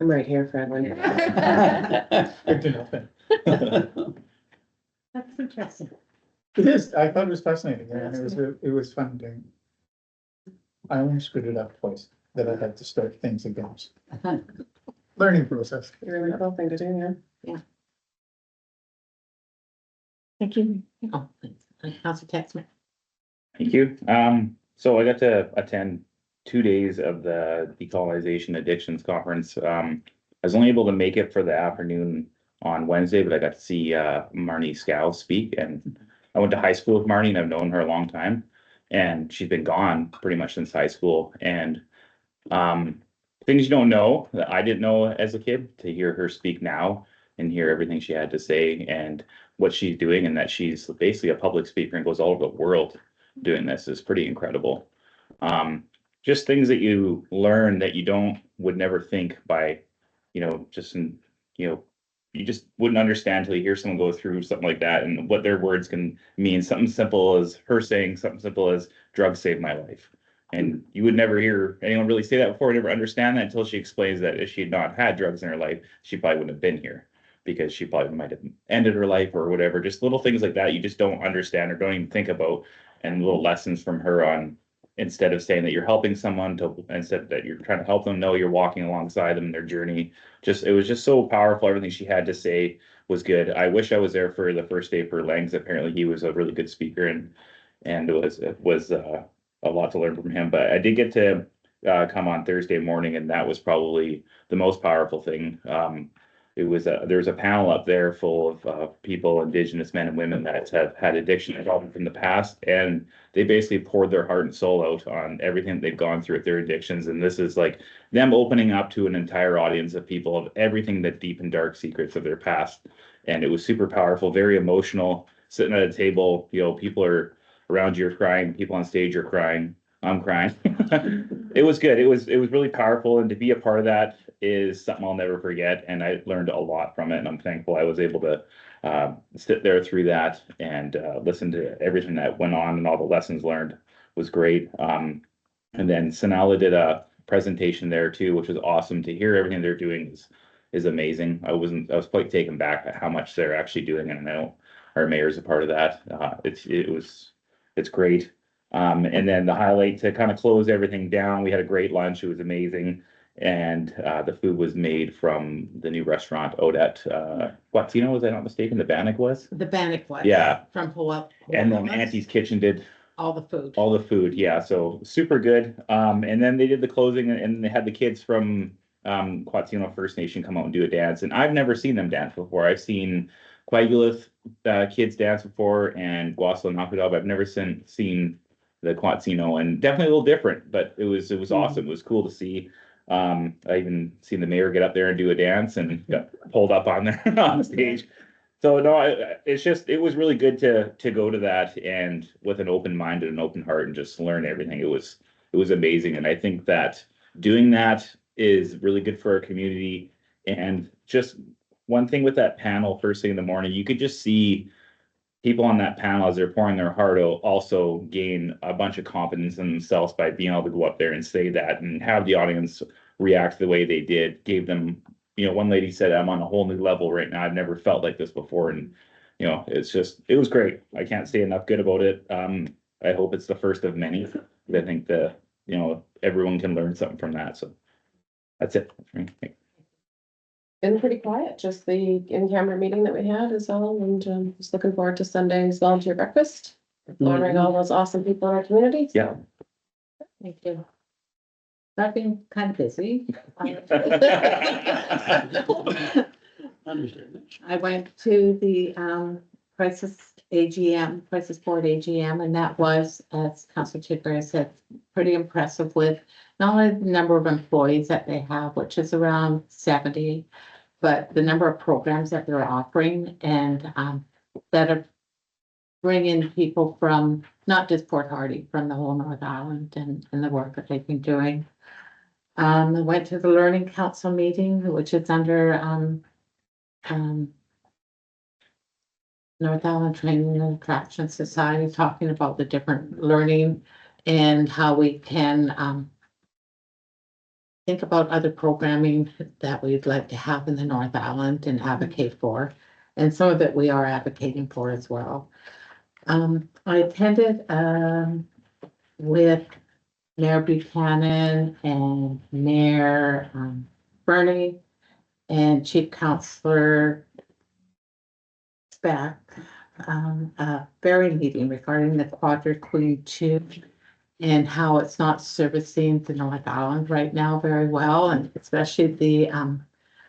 I'm right here for everyone. Good to know. That's interesting. It is, I thought it was fascinating, and it was fun doing. I only screwed it up twice, that I had to start things again. Learning process. Really cool thing to do, yeah. Thank you. Oh, thanks. Councillor Taxman. Thank you. So I got to attend 2 days of the decolonization addictions conference. I was only able to make it for the afternoon on Wednesday, but I got to see Marnie Scow speak, and I went to high school with Marnie, and I've known her a long time, and she's been gone pretty much since high school. And things you don't know that I didn't know as a kid, to hear her speak now and hear everything she had to say and what she's doing, and that she's basically a public speaker and goes all over the world doing this is pretty incredible. Just things that you learn that you would never think by, just in, you just wouldn't understand until you hear someone go through something like that and what their words can mean. Something simple as her saying something simple as drugs saved my life. And you would never hear anyone really say that before, never understand that until she explains that if she had not had drugs in her life, she probably wouldn't have been here, because she probably might have ended her life or whatever. Just little things like that you just don't understand or don't even think about, and little lessons from her on, instead of saying that you're helping someone, to instead that you're trying to help them, know you're walking alongside them in their journey. It was just so powerful. Everything she had to say was good. I wish I was there for the first day for Langs. Apparently he was a really good speaker, and it was a lot to learn from him. But I did get to come on Thursday morning, and that was probably the most powerful thing. There was a panel up there full of people, Indigenous men and women that have had addiction problems from the past, and they basically poured their heart and soul out on everything they've gone through with their addictions. And this is like them opening up to an entire audience of people of everything, the deep and dark secrets of their past. And it was super powerful, very emotional. Sitting at a table, people are around you are crying, people on stage are crying. I'm crying. It was good. It was really powerful, and to be a part of that is something I'll never forget. And I learned a lot from it, and I'm thankful I was able to sit there through that and listen to everything that went on, and all the lessons learned was great. And then Sonala did a presentation there too, which was awesome. To hear everything they're doing is amazing. I was quite taken back at how much they're actually doing, and I know our mayor's a part of that. It's great. And then the highlight to kind of close everything down, we had a great lunch. It was amazing. And the food was made from the new restaurant out at Guatino, was I not mistaken? The Bannock was? The Bannock was. Yeah. From Hawaii's. And then Auntie's Kitchen did All the food. all the food. Yeah, so super good. And then they did the closing, and they had the kids from Quatsino First Nation come out and do a dance. And I've never seen them dance before. I've seen Quagulith kids dance before, and Guasla Nakudab. I've never seen the Quatsino, and definitely a little different, but it was awesome. It was cool to see. I even seen the mayor get up there and do a dance and got pulled up on there on the stage. So no, it was really good to go to that, and with an open mind and an open heart, and just learn everything. It was amazing. And I think that doing that is really good for our community. And just one thing with that panel first thing in the morning, you could just see people on that panel, as they're pouring their heart out, also gain a bunch of confidence in themselves by being able to go up there and say that, and have the audience react the way they did. Gave them, one lady said, I'm on a whole new level right now. I've never felt like this before. And, it was great. I can't say enough good about it. I hope it's the first of many. I think everyone can learn something from that. So that's it for me. Been pretty quiet, just the in-camera meeting that we had is all, and just looking forward to Sunday's volunteer breakfast. Honoring all those awesome people in our community. Yeah. Thank you. I've been kind of busy. Understand. I went to the Crisis Board AGM, and that was, as Councilor Tidbury said, pretty impressive with not only the number of employees that they have, which is around 70, but the number of programs that they're offering, and that are bringing people from not just Port Hardy, from the whole North Island, and the work that they've been doing. I went to the Learning Council meeting, which is under North Island Training and Attraction Society, talking about the different learning and how we can think about other programming that we'd like to have in the North Island and advocate for. And some of it we are advocating for as well. I attended with Mayor Buchanan and Mayor Bernie and Chief Counselor Speck, a very meeting regarding the Quadra Queen 2 and how it's not servicing the North Island right now very well, and especially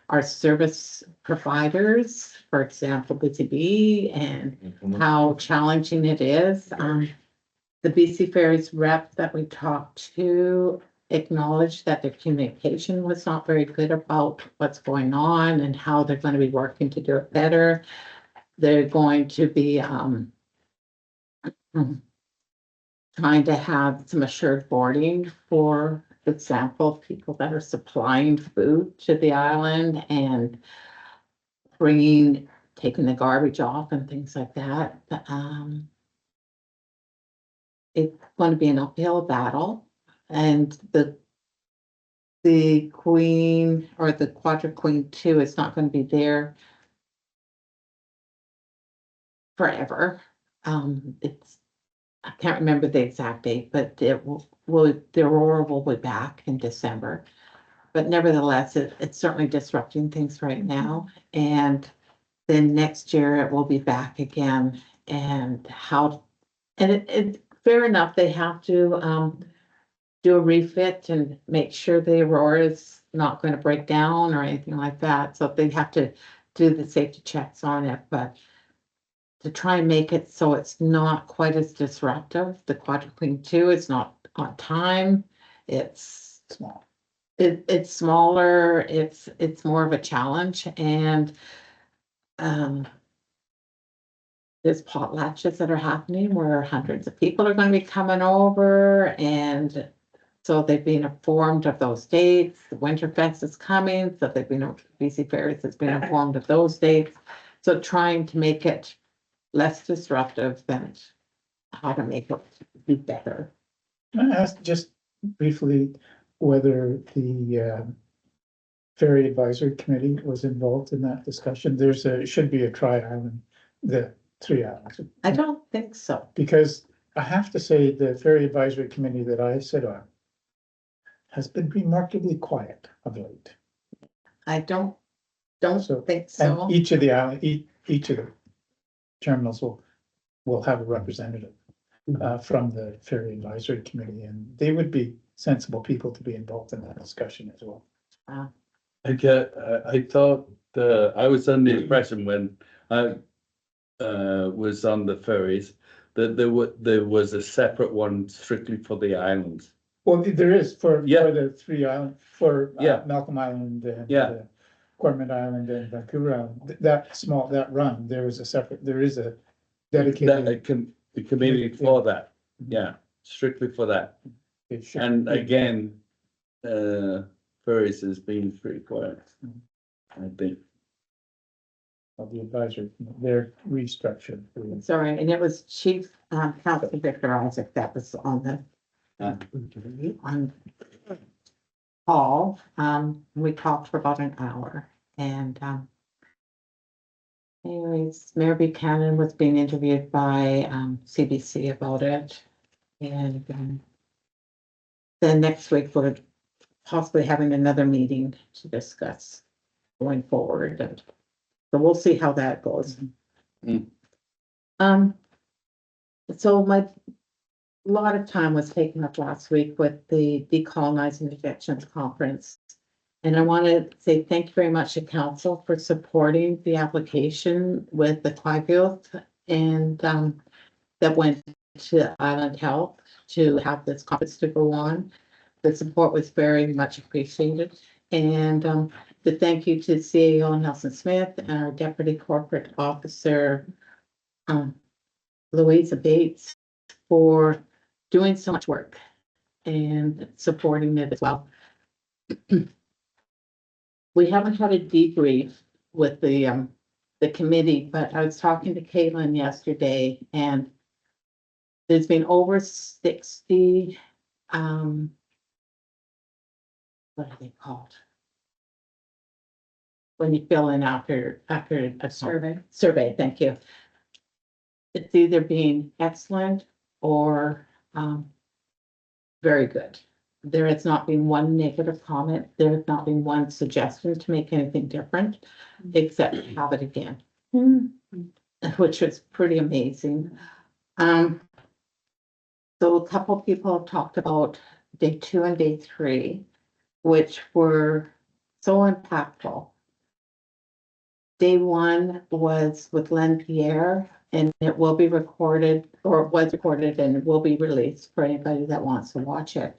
our service providers, for example, Busy Bee, and how challenging it is. The BC Ferries rep that we talked to acknowledged that their communication was not very good about what's going on and how they're gonna be working to do it better. They're going to be, trying to have some assured boarding, for example, people that are supplying food to the island and taking the garbage off and things like that. It's going to be an uphill battle, and the Queen, or the Quadra Queen 2, is not going to be there forever. It's, I can't remember the exact date, but the Aurora will be back in December. But nevertheless, it's certainly disrupting things right now, and then next year it will be back again. And fair enough, they have to do a refit and make sure the Aurora is not going to break down or anything like that. So they have to do the safety checks on it, but to try and make it so it's not quite as disruptive. The Quadra Queen 2 is not on time. It's Small. it's smaller, it's more of a challenge, and there's potlatches that are happening where hundreds of people are going to be coming over, and so they've been informed of those dates. The Winterfest is coming, so they've been, BC Ferries has been informed of those dates. So trying to make it less disruptive than how to make it be better. Can I ask just briefly whether the Ferry Advisory Committee was involved in that discussion? Should be a tri-island, the 3 islands. I don't think so. Because I have to say, the Ferry Advisory Committee that I sit on has been remarkably quiet of late. I don't So- think so. And each of the terminals will have a representative from the Ferry Advisory Committee, and they would be sensible people to be involved in that discussion as well. I thought, I was under the impression when I was on the ferries, that there was a separate one strictly for the islands. Well, there is for Yeah. the 3 island, for Yeah. Malcolm Island and Yeah. Cormorant Island and Vancouver Island, that run, there is a That, dedicated. the committee for that, yeah, strictly for that. it should And be- again, ferries has been pretty quiet, I think. Of the advisory, they're restructured. Sorry, and it was Chief Counsel Victor Isaac that was on the on call. We talked for about an hour, and anyways, Mayor Buchanan was being interviewed by CBC about it, and then next week we're possibly having another meeting to discuss going forward, and so we'll see how that goes. So a lot of time was taken up last week with the Decolonizing Evictions Conference. And I want to say thank you very much to council for supporting the application with the Clive Youth, and that went to Island Health to have this conference to go on. The support was very much appreciated. And the thank you to CAO Nelson Smith and our Deputy Corporate Officer, Louisa Bates, for doing so much work and supporting it as well. We haven't had a debrief with the committee, but I was talking to Caitlin yesterday, and there's been over 60, what are they called? When you fill in after a survey, thank you. It's either being excellent or very good. There has not been one negative comment. There has not been one suggestion to make anything different, except have it again, which was pretty amazing. So a couple people have talked about day 2 and day 3, which were so impactful. Day 1 was with Len Pierre, and it will be recorded, or was recorded, and it will be released for anybody that wants to watch it.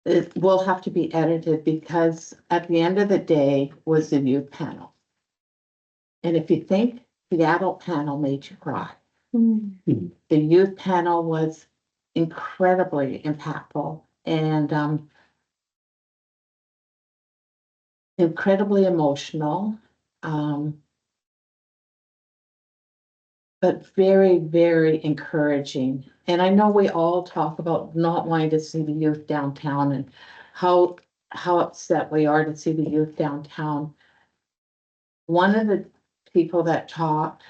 it will have to be edited because at the end of the day was the youth panel. And if you think the adult panel made you cry, the youth panel was incredibly impactful and incredibly emotional. But very, very encouraging. And I know we all talk about not wanting to see the youth downtown and how upset we are to see the youth downtown. One of the people that talked,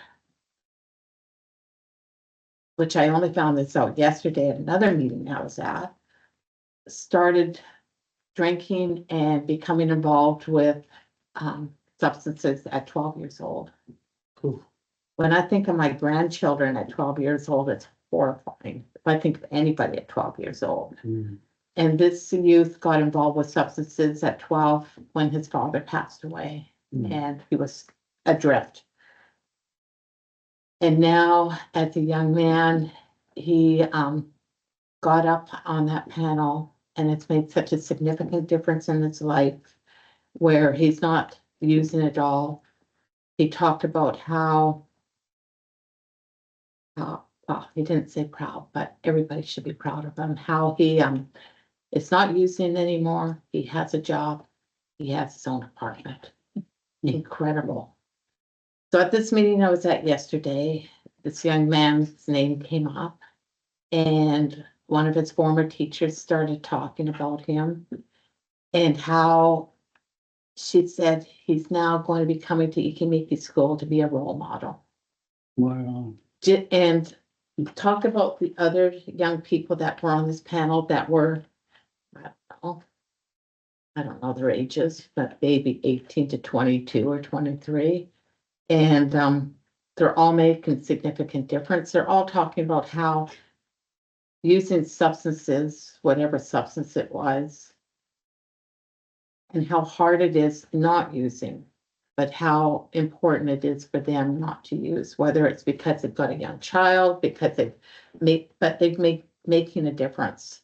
which I only found this out yesterday at another meeting I was at, started drinking and becoming involved with substances at 12 years old. Oof. When I think of my grandchildren at 12 years old, it's horrifying. If I think of anybody at 12 years old. Mm. And this youth got involved with substances at 12 when his father passed away and he was adrift. And now, as a young man, he got up on that panel and it's made such a significant difference in his life where he's not using it all. He talked about how well, he didn't say proud, but everybody should be proud of him, how he is not using anymore. He has a job. He has his own apartment. Incredible. So at this meeting I was at yesterday, this young man's name came up and one of his former teachers started talking about him and how she said he's now going to be coming to Ikemiki School to be a role model. Wow. And talk about the other young people that were on this panel that were, I don't know their ages, but maybe 18 to 22 or 23. And they're all making significant difference. They're all talking about how using substances, whatever substance it was, and how hard it is not using, but how important it is for them not to use, whether it's because they've got a young child, because they've making a difference.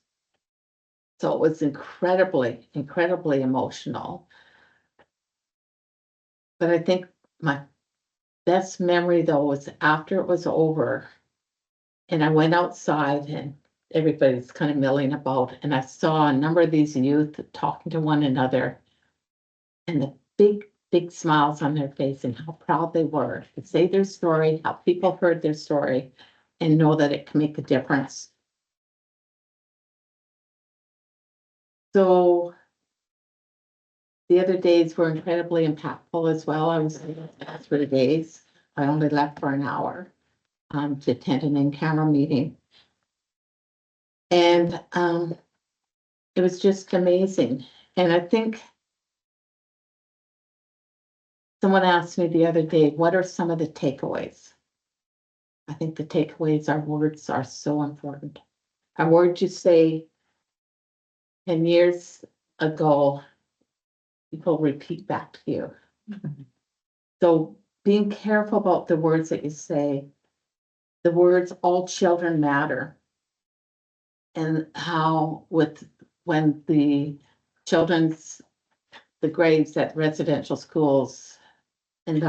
So it was incredibly, incredibly emotional. But I think my best memory though was after it was over and I went outside and everybody's kind of milling about and I saw a number of these youth talking to one another and the big smiles on their face and how proud they were to say their story, how people heard their story and know that it can make a difference. So the other days were incredibly impactful as well. I was there for 3 days. I only left for an hour to attend an in-camera meeting. And it was just amazing. And I think someone asked me the other day, what are some of the takeaways? I think the takeaways are words are so important. A word you say 10 years ago, people repeat back to you. So being careful about the words that you say, the words all children matter. And how when the grades at residential schools and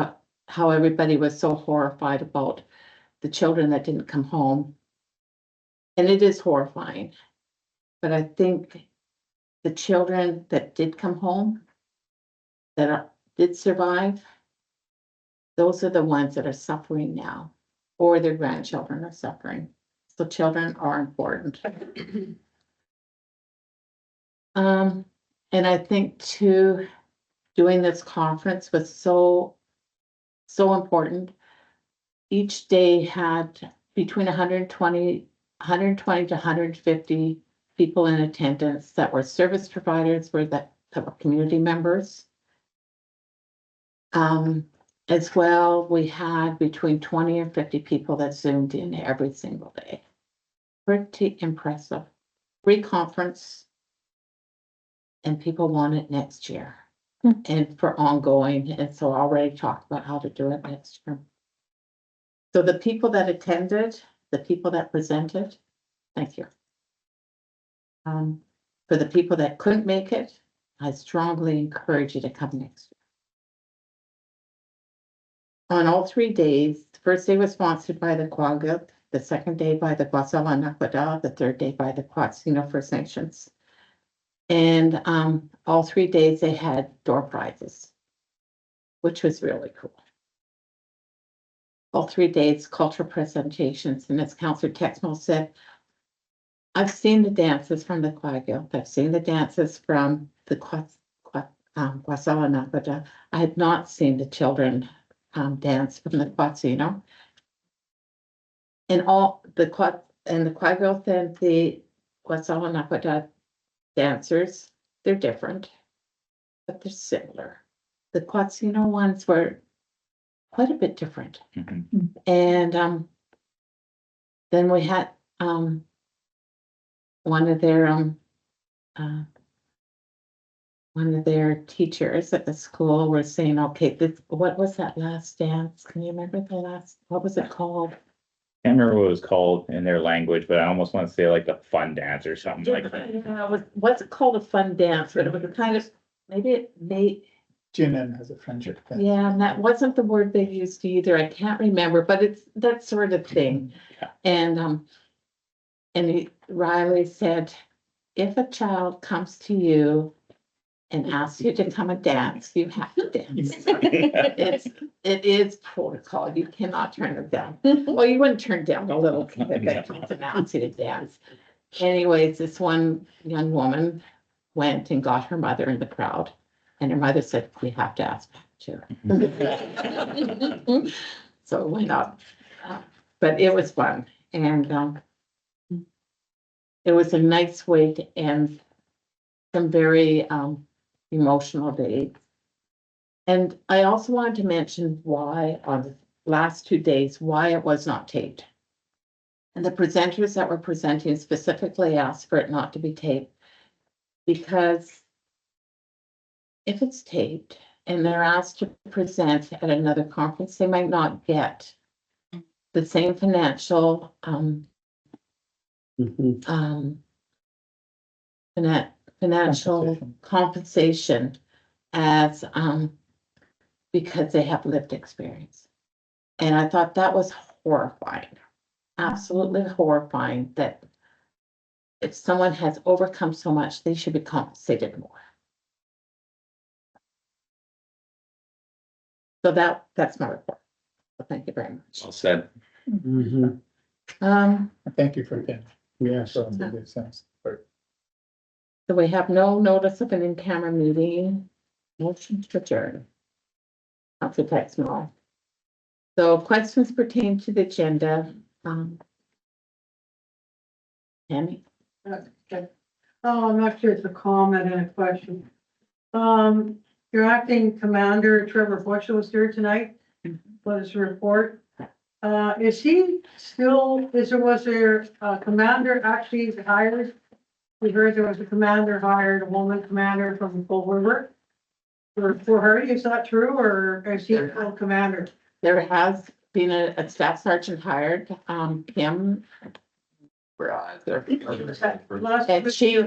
how everybody was so horrified about the children that didn't come home. And it is horrifying, but I think the children that did come home, did survive, those are the ones that are suffering now, or their grandchildren are suffering. So children are important. And I think too, doing this conference was so important. Each day had between 120 to 150 people in attendance that were service providers, that were community members. As well, we had between 20 and 50 people that Zoomed in every single day. Pretty impressive. Free conference. And people want it next year. And for ongoing, and so already talked about how to do it next year. So the people that attended, the people that presented, thank you. For the people that couldn't make it, I strongly encourage you to come next year. On all 3 days, the first day was sponsored by the Quagga, the second day by the Guasala Naquada, the third day by the Quatsino First Nations. And all 3 days they had door prizes, which was really cool. All 3 days, cultural presentations, and as Councillor Texmo said, I've seen the dances from the Quagga, I've seen the dances from the Guasala Naquada. I had not seen the children dance from the Quatsino. And all the Quagga and the Guasala Naquada dancers, they're different, but they're similar. The Quatsino ones were quite a bit different. Mhm. And then we had one of their teachers at the school was saying, okay, what was that last dance? Can you remember what was it called? Can't remember what it was called in their language, but I almost want to say like the fun dance or something like that. Yeah, what's it called, a fun dance, but it was a kind of, maybe it made, Jinan has a friendship. yeah, and that wasn't the word they used either, I can't remember, but it's that sort of thing. Yeah. And Riley said, if a child comes to you and asks you to come and dance, you have to dance. It is protocol, you cannot turn it down. Well, you wouldn't turn down a little kid that comes and asks you to dance. Anyways, this one young woman went and got her mother in the crowd, and her mother said, we have to ask back to her. So it went up, but it was fun, and it was a nice way to end some very emotional days. And I also wanted to mention why on the last 2 days, why it was not taped. And the presenters that were presenting specifically asked for it not to be taped, because if it's taped and they're asked to present at another conference, they might not get the same financial financial compensation as because they have lived experience. And I thought that was horrifying, absolutely horrifying, that if someone has overcome so much, they should be compensated more. So that's my report. So thank you very much. Well said. Mhm. Thank you for that. Yes. So it makes sense. So we have no notice of an in-camera meeting, motion to adjourn. Council Texmo. So questions pertain to the agenda, Tammy? Okay. Oh, I'm not sure it's a comment and a question. Your acting commander Trevor Bush was here tonight. For his report. Was there a commander actually hired? We heard there was a commander hired, a woman commander from Bull River. For her, is that true, or is he a commander? There has been a staff sergeant hired, Kim. Last And she